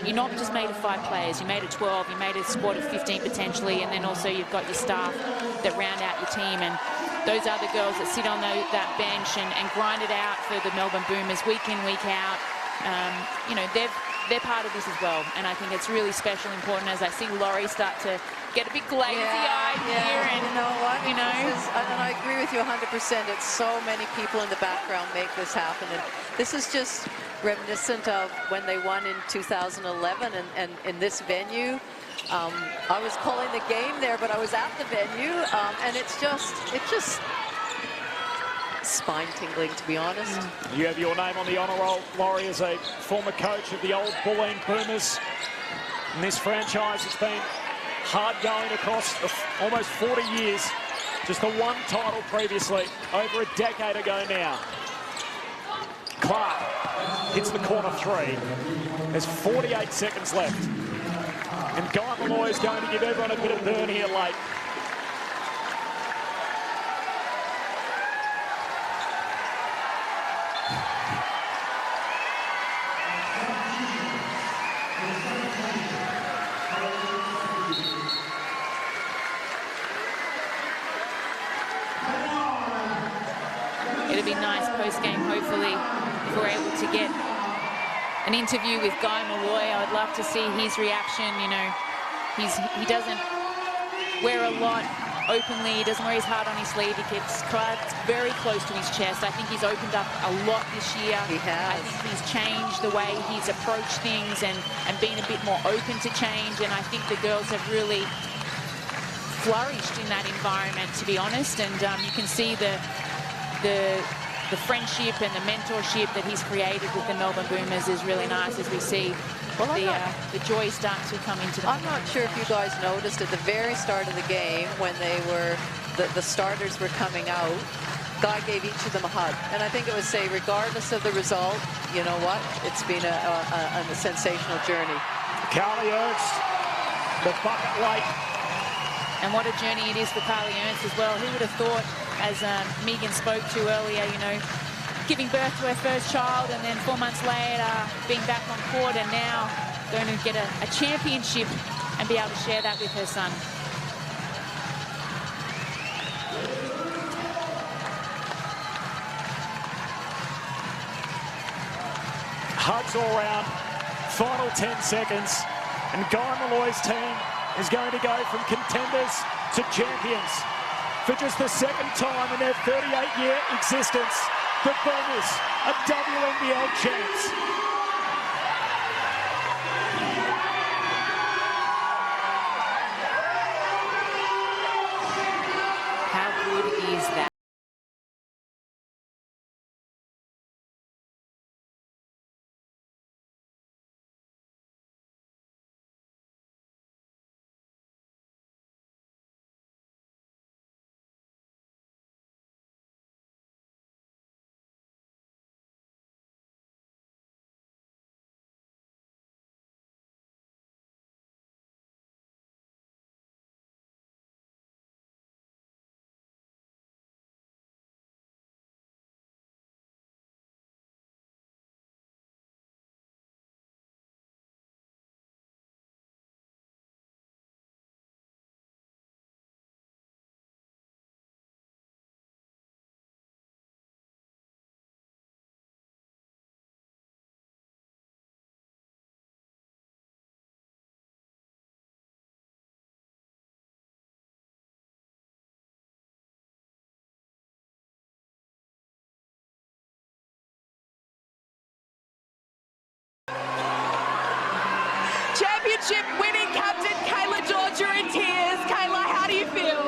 you're not just made of 5 players. You made it 12. You made a squad of 15 potentially, and then also you've got your staff that round out your team. And those are the girls that sit on that bench and grind it out for the Melbourne Boomers week in, week out. You know, they're part of this as well, and I think it's really special, important, as I see Laurie start to get a bit glazy-eyed here. And you know what? You know, and I agree with you 100%. It's so many people in the background make this happen, and this is just reminiscent of when they won in 2011, and in this venue. I was calling the game there, but I was at the venue, and it's just spine-tingling, to be honest. You have your name on the honour roll, Laurie, as a former coach of the old Bulleen Boomers. In this franchise, it's been hard going across almost 40 years. Just the one title previously, over a decade ago now. Clark hits the corner 3. There's 48 seconds left. And Guy Malloy is going to give everyone a bit of burn here late. it'll be nice post-game, hopefully, if we're able to get an interview with Guy Malloy. I would love to see his reaction. You know, he doesn't wear a lot openly. He doesn't wear his heart on his sleeve. He keeps cards very close to his chest. I think he's opened up a lot this year. He has. I think he's changed the way he's approached things and been a bit more open to change. And I think the girls have really flourished in that environment, to be honest. And you can see the friendship and the mentorship that he's created with the Melbourne Boomers is really nice as we see the joy start to come into them. I'm not sure if you guys noticed at the very start of the game when the starters were coming out, Guy gave each of them a hug. And I think it was say, regardless of the result, you know what? It's been a sensational journey. Carly Ernst, the bucket weight. And what a journey it is for Carly Ernst as well. Who would have thought, as Megan spoke to earlier, you know, giving birth to her first child and then 4 months later being back on court and now going to get a championship and be able to share that with her son. Hugs all round, final 10 seconds, and Guy Malloy's team is going to go from contenders to champions. For just the second time in their 38-year existence, the Boomers are WNBL champs. How good is that? Championship winning captain Kayla George are in tears. Kayla, how do you feel?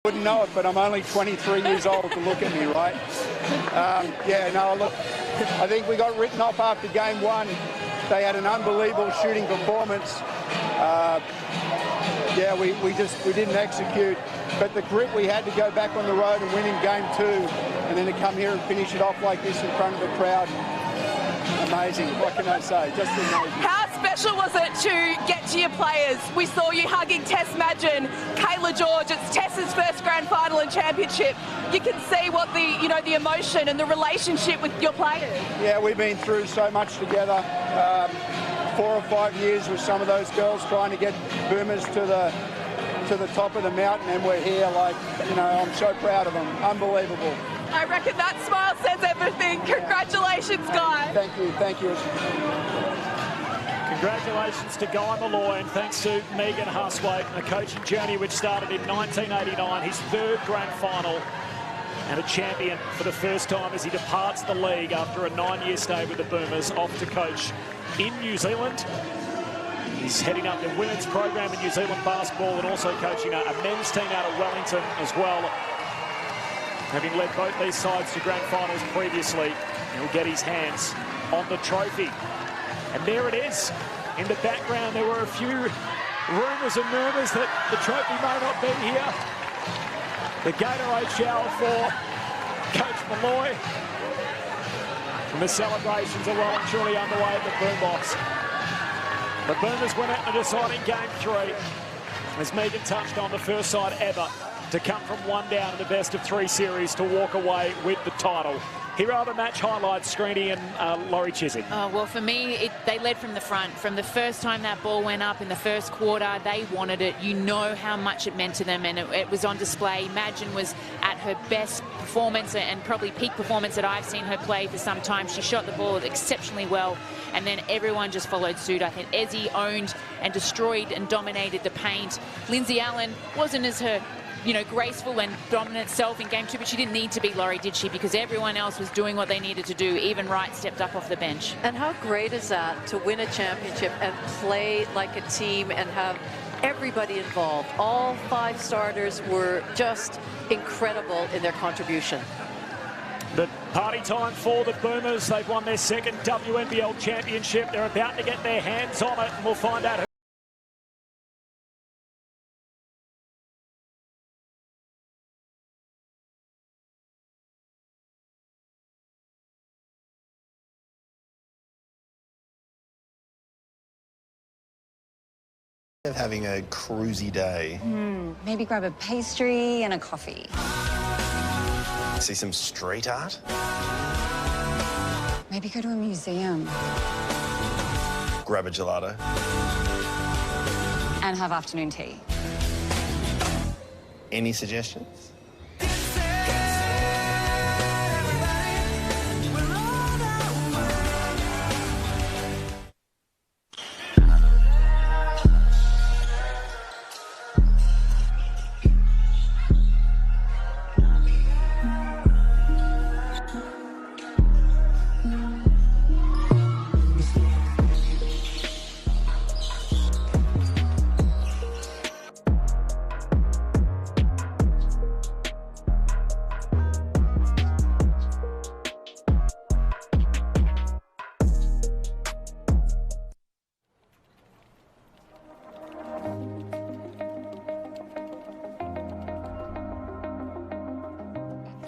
Wouldn't know it, but I'm only 23 years old to look at me, right? Yeah, no, look, I think we got written off after game one. They had an unbelievable shooting performance. Yeah, we didn't execute, but the grit we had to go back on the road and win in game two, and then to come here and finish it off like this in front of the crowd. Amazing. What can I say? Just amazing. How special was it to get to your players? We saw you hugging Tess Madgen, Kayla George. It's Tess's first grand final and championship. You can see what the emotion and the relationship with your players. Yeah, we've been through so much together. 4 or 5 years with some of those girls trying to get Boomers to the top of the mountain, and we're here. Like, you know, I'm so proud of them. Unbelievable. I reckon that smile says everything. Congratulations, Guy. Thank you. Thank you. Congratulations to Guy Malloy, and thanks to Megan Huswaite, a coaching journey which started in 1989, his third grand final, and a champion for the first time as he departs the league after a 9-year stay with the Boomers, off to coach in New Zealand. He's heading up the women's program in New Zealand basketball and also coaching a men's team out of Wellington as well. Having led both these sides to grand finals previously, he'll get his hands on the trophy. And there it is. In the background, there were a few rumours and murmurs that the trophy may not be here. The Gatorade shower for Coach Malloy. And the celebrations are well and truly underway at the Boombox. The Boomers win it in a deciding Game 3. As Megan touched on, the first side ever to come from 1 down in the best-of-3 series to walk away with the title. Here are the match highlights, Screeny and Laurie Chiswick. Oh, well, for me, they led from the front. From the first time that ball went up in the first quarter, they wanted it. You know how much it meant to them, and it was on display. Madgen was at her best performance and probably peak performance that I've seen her play for some time. She shot the ball exceptionally well, and then everyone just followed suit. I think Ezzy owned and destroyed and dominated the paint. Lindsay Allen wasn't as her graceful and dominant self in Game 2, but she didn't need to be, Laurie, did she? Because everyone else was doing what they needed to do. Even Wright stepped up off the bench. And how great is that, to win a championship and play like a team and have everybody involved? All 5 starters were just incredible in their contribution. The party time for the Boomers. They've won their second WNBL championship. They're about to get their hands on it, and we'll find out who having a cruisy day. Maybe grab a pastry and a coffee. See some street art. Maybe go to a museum. Grab a gelato. And have afternoon tea. Any suggestions?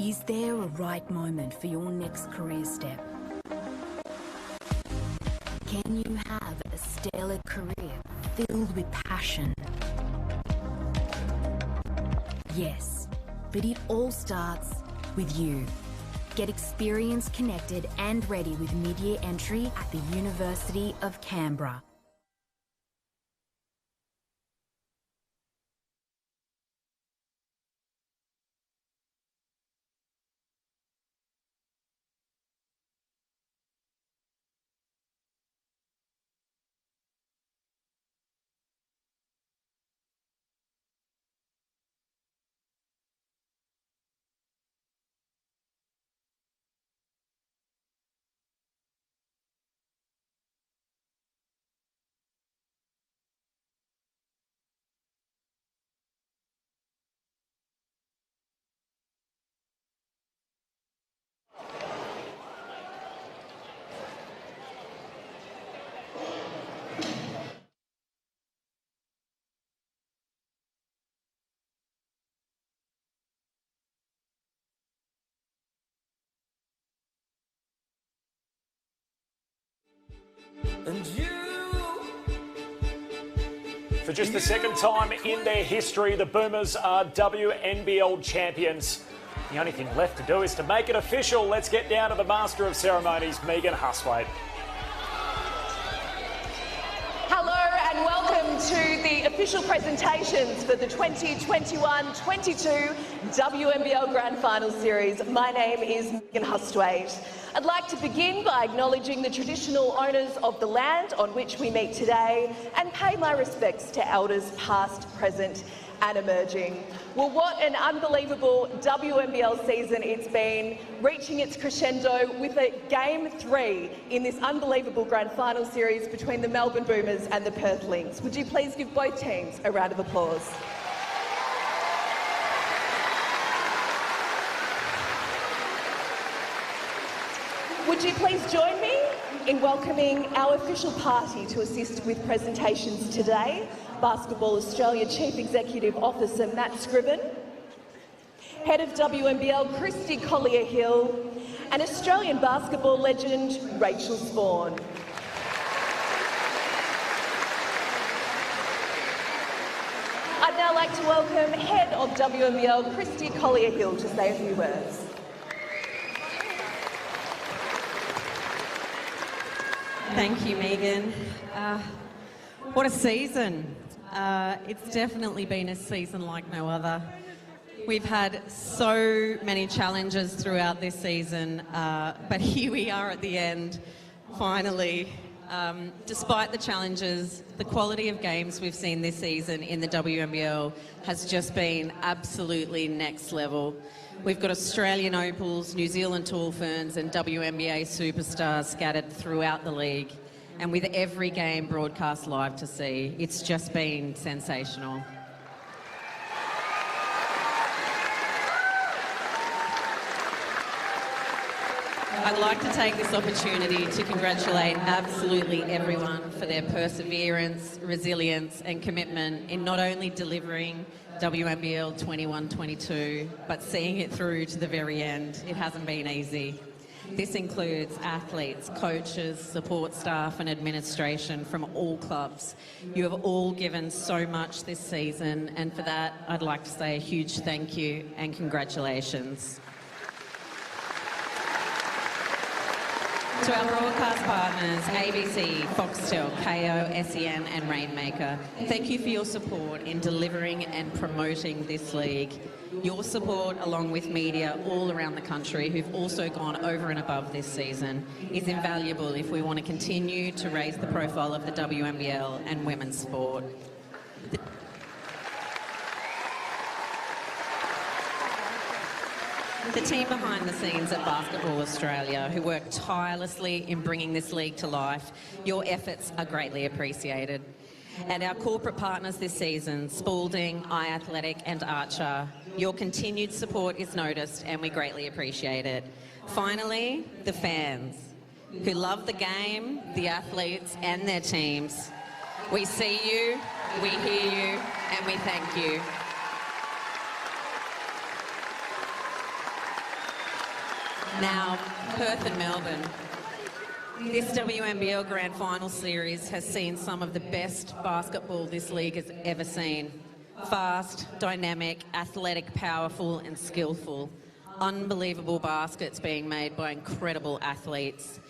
Is there a right moment for your next career step? Can you have a stellar career filled with passion? Yes, but it all starts with you. Get experience, connected and ready with mid-year entry at the University of Canberra. For just the second time in their history, the Boomers are WNBL champions. The only thing left to do is to make it official. Let's get down to the Master of Ceremonies, Megan Huswaite. the official presentations for the 2021-22 WNBL Grand Final Series. My name is Megan Hustwaite. I'd like to begin by acknowledging the traditional owners of the land on which we meet today and pay my respects to elders past, present and emerging. Well, what an unbelievable WNBL season it's been, reaching its crescendo with a Game 3 in this unbelievable Grand Final series between the Melbourne Boomers and the Perth Lynx. Would you please give both teams a round of applause? Would you please join me in welcoming our official party to assist with presentations today? Basketball Australia Chief Executive Officer Matt Scriven, Head of WNBL Christy Collier-Hill, and Australian basketball legend Rachel Spawn. I'd now like to welcome Head of WNBL Christy Collier-Hill to say a few words. Thank you, Megan. What a season. It's definitely been a season like no other. We've had so many challenges throughout this season, but here we are at the end, finally. Despite the challenges, the quality of games we've seen this season in the WNBL has just been absolutely next level. We've got Australian Opals, New Zealand Tall Ferns and WNBA superstars scattered throughout the league. And with every game broadcast live to see, it's just been sensational. I'd like to take this opportunity to congratulate absolutely everyone for their perseverance, resilience and commitment in not only delivering WNBL 21-22, but seeing it through to the very end. It hasn't been easy. This includes athletes, coaches, support staff and administration from all clubs. You have all given so much this season, and for that I'd like to say a huge thank you and congratulations. To our broadcast partners, ABC, Foxtel, KO, SEN and Rainmaker, thank you for your support in delivering and promoting this league. Your support, along with media all around the country who've also gone over and above this season, is invaluable if we want to continue to raise the profile of the WNBL and women's sport. The team behind the scenes at Basketball Australia, who work tirelessly in bringing this league to life, your efforts are greatly appreciated. And our corporate partners this season, Spalding, iAthletic and Archer, your continued support is noticed and we greatly appreciate it. Finally, the fans, who love the game, the athletes and their teams. We see you, we hear you and we thank you. Now, Perth and Melbourne. This WNBL Grand Final Series has seen some of the best basketball this league has ever seen. Fast, dynamic, athletic, powerful and skillful. Unbelievable baskets being made by incredible athletes.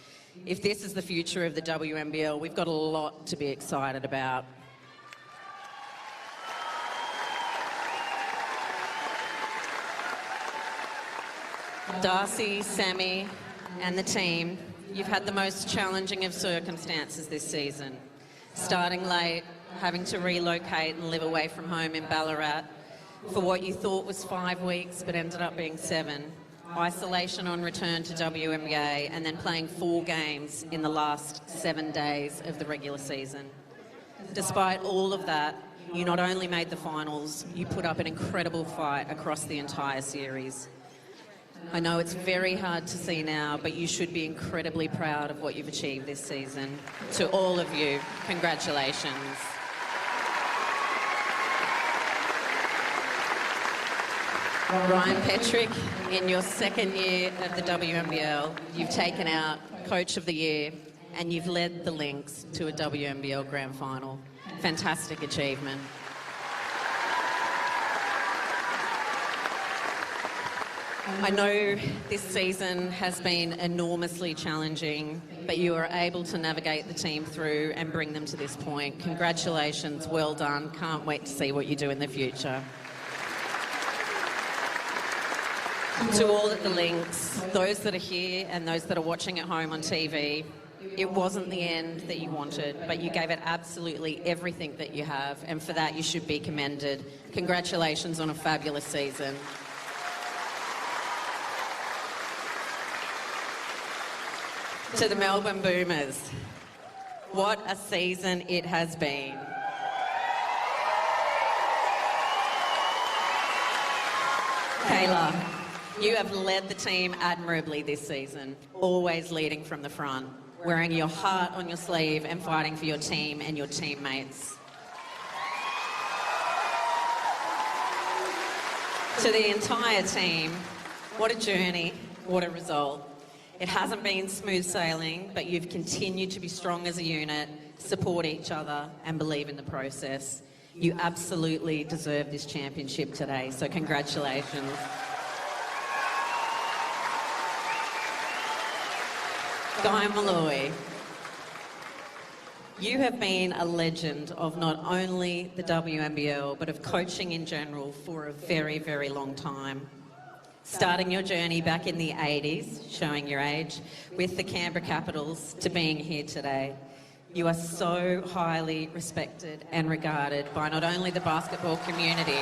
If this is the future of the WNBL, we've got a lot to be excited about. Darcy, Sammy and the team, you've had the most challenging of circumstances this season. Starting late, having to relocate and live away from home in Ballarat for what you thought was 5 weeks but ended up being 7. Isolation on return to WNBA and then playing 4 games in the last 7 days of the regular season. Despite all of that, you not only made the finals, you put up an incredible fight across the entire series. I know it's very hard to see now, but you should be incredibly proud of what you've achieved this season. To all of you, congratulations. Ryan Petrick, in your 2nd year of the WNBL, you've taken out Coach of the Year and you've led the Lynx to a WNBL Grand Final. Fantastic achievement. I know this season has been enormously challenging, but you are able to navigate the team through and bring them to this point. Congratulations, well done. Can't wait to see what you do in the future. To all at the Lynx, those that are here and those that are watching at home on TV, it wasn't the end that you wanted, but you gave it absolutely everything that you have, and for that you should be commended. Congratulations on a fabulous season. To the Melbourne Boomers, what a season it has been. Kayla, you have led the team admirably this season, always leading from the front, wearing your heart on your sleeve and fighting for your team and your teammates. To the entire team, what a journey, what a result. It hasn't been smooth sailing, but you've continued to be strong as a unit, support each other and believe in the process. You absolutely deserve this championship today, so congratulations. Guy Malloy, you have been a legend of not only the WNBL, but of coaching in general for a very, very long time. Starting your journey back in the 80s, showing your age, with the Canberra Capitals to being here today. You are so highly respected and regarded by not only the basketball community,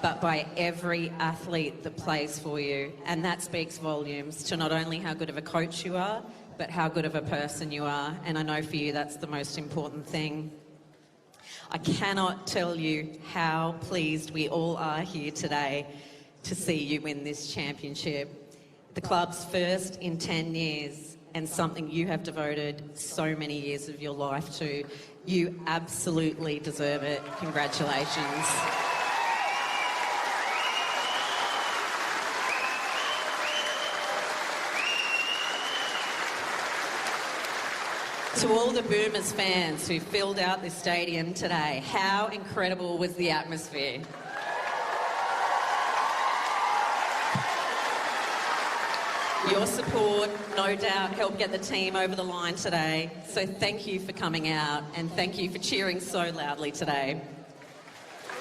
but by every athlete that plays for you. And that speaks volumes to not only how good of a coach you are, but how good of a person you are. And I know for you that's the most important thing. I cannot tell you how pleased we all are here today to see you win this championship. The club's first in 10 years, and something you have devoted so many years of your life to. You absolutely deserve it. Congratulations. To all the Boomers fans who filled out this stadium today, how incredible was the atmosphere? Your support, no doubt, helped get the team over the line today. So thank you for coming out and thank you for cheering so loudly today.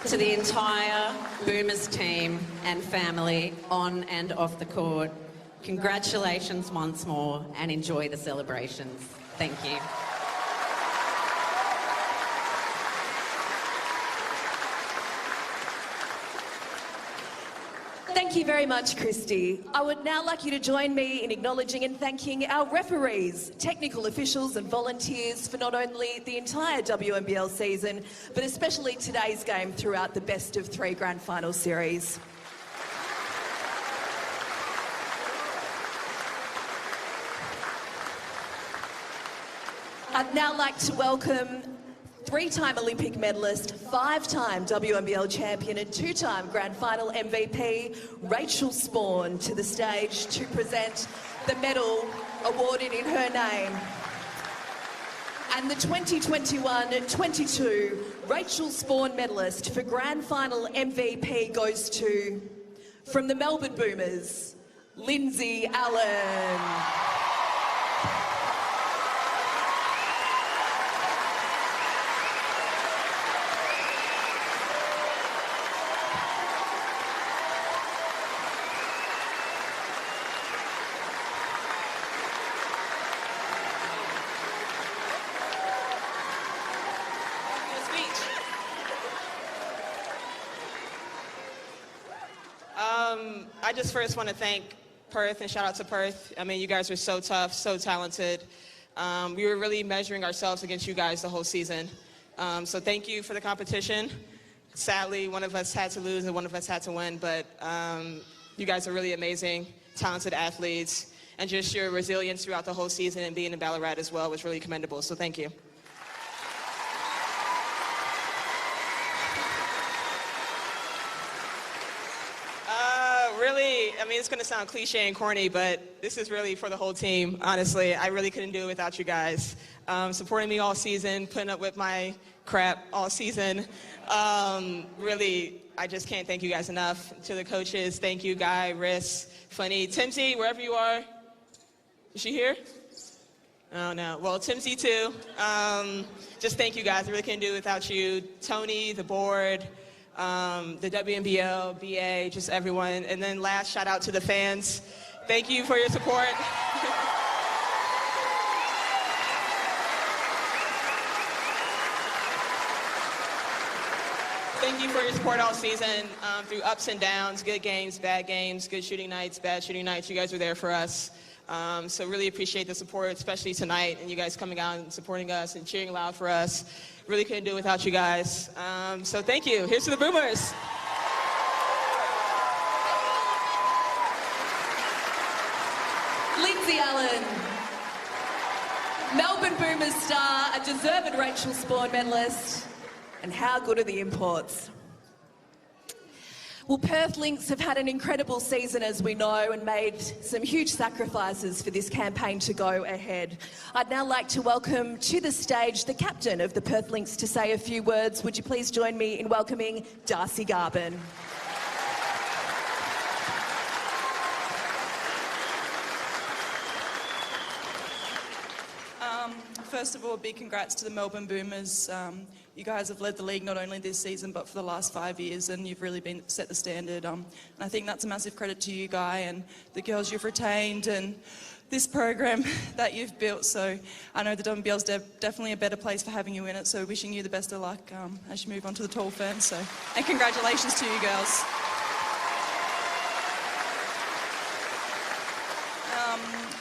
To the entire Boomers team and family on and off the court, congratulations once more and enjoy the celebrations. Thank you. Thank you very much, Christy. I would now like you to join me in acknowledging and thanking our referees, technical officials and volunteers for not only the entire WNBL season, but especially today's game throughout the best of 3 grand final series. I'd now like to welcome 3-time Olympic medalist, 5-time WNBL champion and 2-time grand final MVP, Rachel Spawn, to the stage to present the medal awarded in her name. And the 2021-22 Rachel Spawn medalist for grand final MVP goes to, from the Melbourne Boomers, Lindsay Allen. I just first want to thank Perth and shout out to Perth. I mean, you guys were so tough, so talented. We were really measuring ourselves against you guys the whole season. So thank you for the competition. Sadly, one of us had to lose and one of us had to win, but you guys are really amazing, talented athletes, and just your resilience throughout the whole season and being in Ballarat as well was really commendable, so thank you. really, I mean, it's going to sound cliche and corny, but this is really for the whole team, honestly. I really couldn't do it without you guys. Supporting me all season, putting up with my crap all season. Really, I just can't thank you guys enough. To the coaches, thank you, Guy, Riss, Funny, Timsy, wherever you are. Is she here? Oh, no. Well, Timsy, too. Just thank you, guys. I really couldn't do it without you. Tony, the board, the WNBL, BA, just everyone. And then last, shout out to the fans. Thank you for your support. Thank you for your support all season, through ups and downs, good games, good shooting nights, bad shooting nights. You guys were there for us. So really appreciate the support, especially tonight, and you guys coming out and supporting us and cheering loud for us. Really couldn't do it without you guys. So thank you. Here's to the Boomers. Lindsay Allen, Melbourne Boomers star, a deserved Rachel Sporn medalist. And how good are the imports? Well, Perth Lynx have had an incredible season, as we know, and made some huge sacrifices for this campaign to go ahead. I'd now like to welcome to the stage the captain of the Perth Lynx to say a few words. Would you please join me in welcoming Darcy Garvin? First of all, big congrats to the Melbourne Boomers. You guys have led the league not only this season but for the last 5 years, and you've really set the standard. And I think that's a massive credit to you, Guy, and the girls you've retained and this program that you've built. So I know the WNBL is definitely a better place for having you in it. So wishing you the best of luck as you move on to the tall ferns. And congratulations to you girls.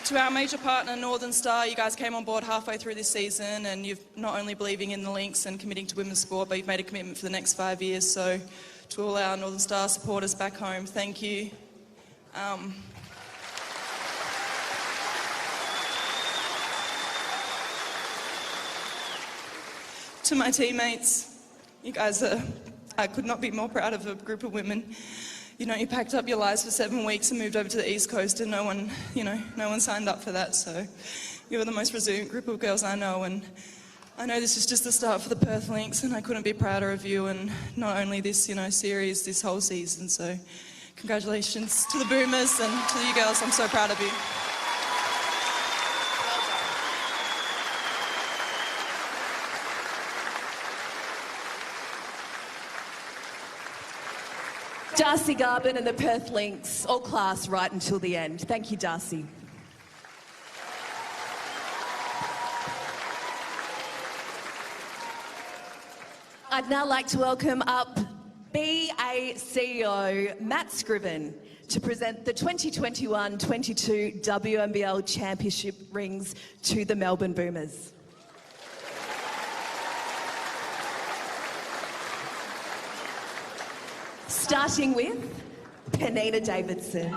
To our major partner, Northern Star, you guys came on board halfway through this season, and you've not only believing in the Lynx and committing to women's sport, but you've made a commitment for the next 5 years. So to all our Northern Star supporters back home, thank you. To my teammates, you guys I could not be more proud of a group of women. You know, you packed up your lives for 7 weeks and moved over to the East Coast, and no one signed up for that. So you're the most resilient group of girls I know, and I know this is just the start for the Perth Lynx, and I couldn't be prouder of you, and not only this, series, this whole season. So congratulations to the Boomers and to you girls. I'm so proud of you. Darcy Garvin and the Perth Lynx, all class right until the end. Thank you, Darcy. I'd now like to welcome up BA CEO Matt Scriven to present the 2021-22 WNBL Championship rings to the Melbourne Boomers. Starting with Penina Davidson.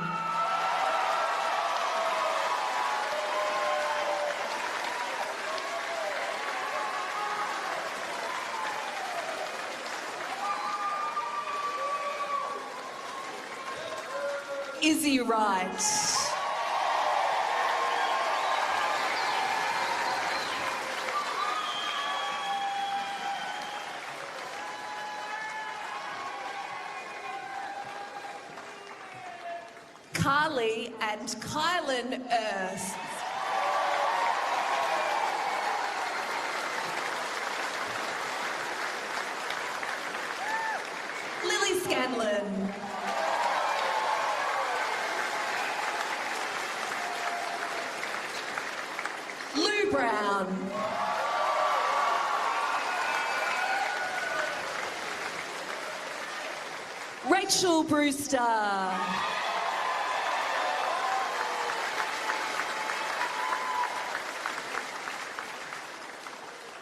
Izzy Wright. Carly and Kylan Erst. Lily Scanlon. Lou Brown. Rachel Brewster.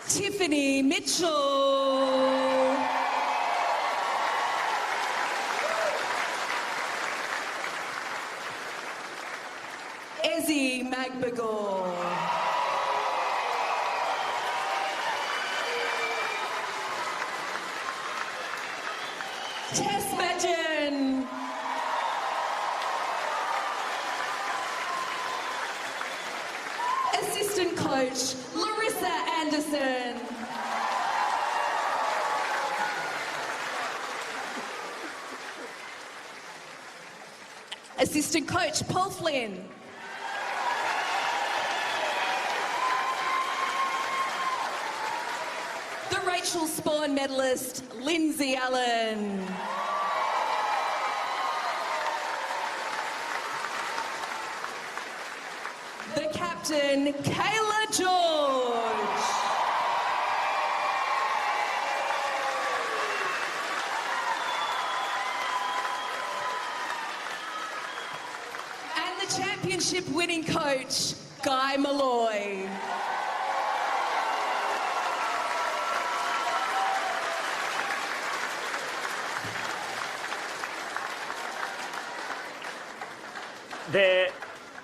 Tiffany Mitchell. Ezzy Magbagor. Tess Madgen. Assistant Coach Larissa Anderson. Assistant Coach Paul Flynn. The Rachel Spawn medalist Lindsay Allen. The captain Kayla George. And the championship winning coach Guy Malloy.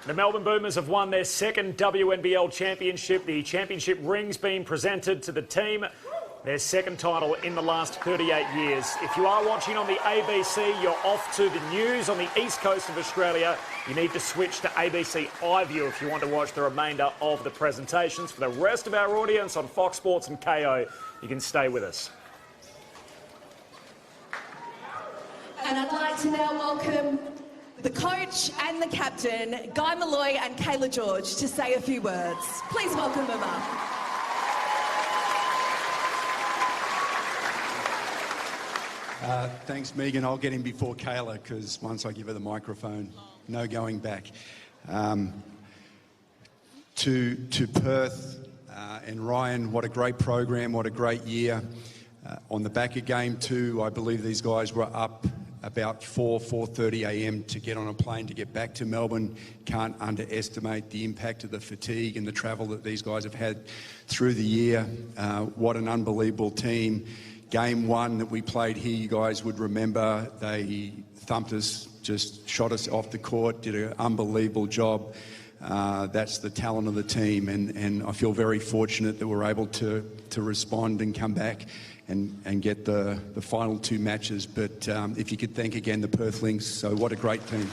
The Melbourne Boomers have won their second WNBL championship. The championship ring's been presented to the team. Their second title in the last 38 years. If you are watching on the ABC, you're off to the news on the east coast of Australia. You need to switch to ABC iView if you want to watch the remainder of the presentations. For the rest of our audience on Fox Sports and KO, you can stay with us. And I'd like to now welcome the coach and the captain, Guy Malloy and Kayla George, to say a few words. Please welcome them up. Thanks, Megan. I'll get in before Kayla because once I give her the microphone, no going back. To Perth and Ryan, what a great program, what a great year. On the back of Game 2, I believe these guys were up about 4:30 a.m. to get on a plane to get back to Melbourne. Can't underestimate the impact of the fatigue and the travel that these guys have had through the year. What an unbelievable team. Game 1 that we played here, you guys would remember, they thumped us, just shot us off the court, did an unbelievable job. That's the talent of the team, and I feel very fortunate that we're able to respond and come back and get the final 2 matches. But if you could thank again the Perth Lynx, so what a great team.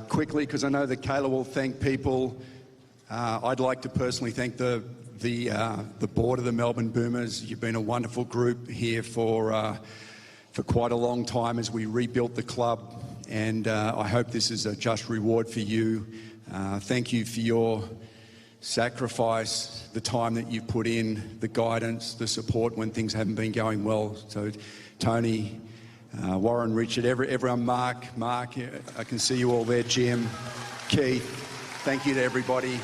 Quickly, because I know that Kayla will thank people, I'd like to personally thank the board of the Melbourne Boomers. You've been a wonderful group here for quite a long time as we rebuilt the club, and I hope this is a just reward for you. Thank you for your sacrifice, the time that you've put in, the guidance, the support when things haven't been going well. So Tony, Warren, Richard, everyone, Mark, I can see you all there, Jim, Keith, thank you to everybody,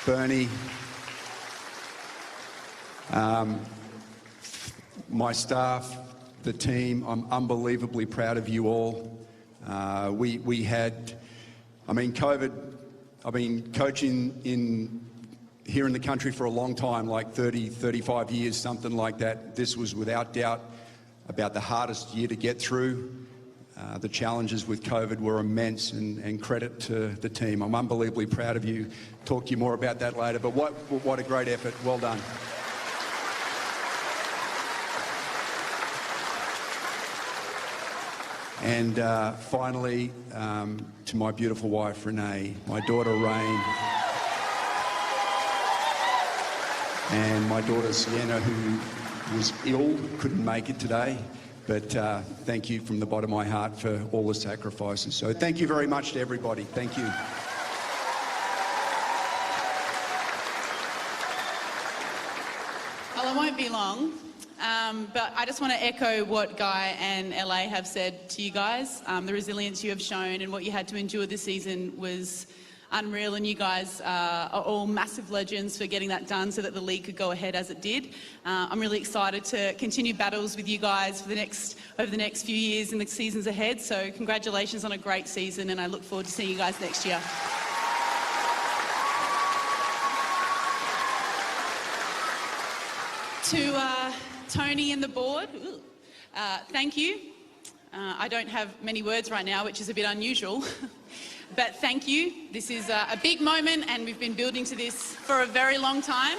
Bernie, my staff, the team. I'm unbelievably proud of you all. We had, COVID, I've been coaching here in the country for a long time, like 30, 35 years, something like that. This was without doubt about the hardest year to get through. The challenges with COVID were immense, and credit to the team. I'm unbelievably proud of you. Talk to you more about that later, but what a great effort. Well done. And finally, to my beautiful wife, Renee, my daughter, Rain, and my daughter, Sienna, who was ill, couldn't make it today, but thank you from the bottom of my heart for all the sacrifices. So thank you very much to everybody. Thank you. Well, I won't be long, but I just want to echo what Guy and LA have said to you guys. The resilience you have shown and what you had to endure this season was unreal, and you guys are all massive legends for getting that done so that the league could go ahead as it did. I'm really excited to continue battles with you guys for over the next few years and the seasons ahead. So congratulations on a great season, and I look forward to seeing you guys next year. To Tony and the board, thank you. I don't have many words right now, which is a bit unusual. But thank you. This is a big moment, and we've been building to this for a very long time.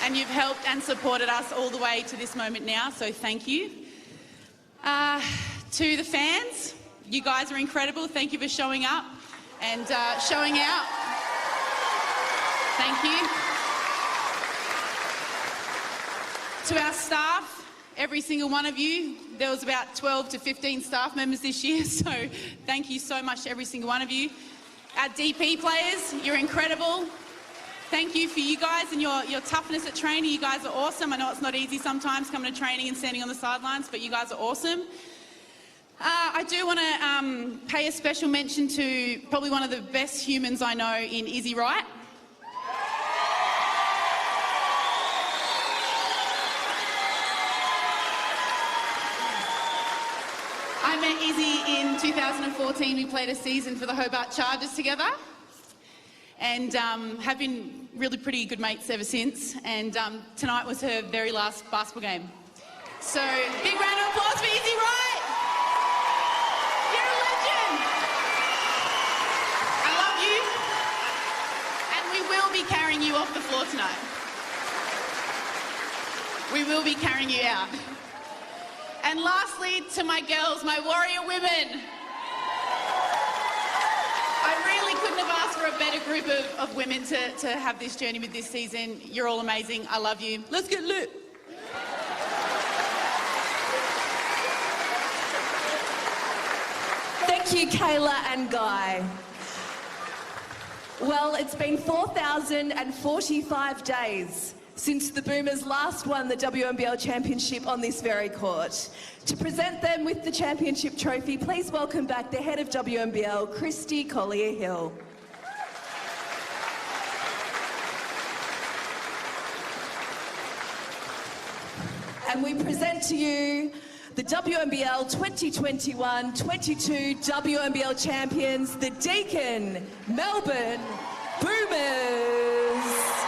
and you've helped and supported us all the way to this moment now, so thank you. To the fans, you guys are incredible. Thank you for showing up and showing out. Thank you. To our staff, every single one of you, there was about 12 to 15 staff members this year, so thank you so much to every single one of you. Our DP players, you're incredible. Thank you for you guys and your toughness at training. You guys are awesome. I know it's not easy sometimes coming to training and standing on the sidelines, but you guys are awesome. I do want to pay a special mention to probably one of the best humans I know in Izzy Wright. I met Izzy in 2014. We played a season for the Hobart Chargers together and have been really pretty good mates ever since. And tonight was her very last basketball game. So big round of applause for Izzy Wright. You're a legend. I love you. And we will be carrying you off the floor tonight. We will be carrying you out. And lastly, to my girls, my warrior women. I really couldn't have asked for a better group of women to have this journey with this season. You're all amazing. I love you. Let's get lit. Thank you, Kayla and Guy. Well, it's been 4,045 days since the Boomers last won the WNBL Championship on this very court. To present them with the championship trophy, please welcome back the head of WNBL, Christy Collier-Hill. And we present to you the WNBL 2021-22 WNBL champions, the Deakin Melbourne Boomers.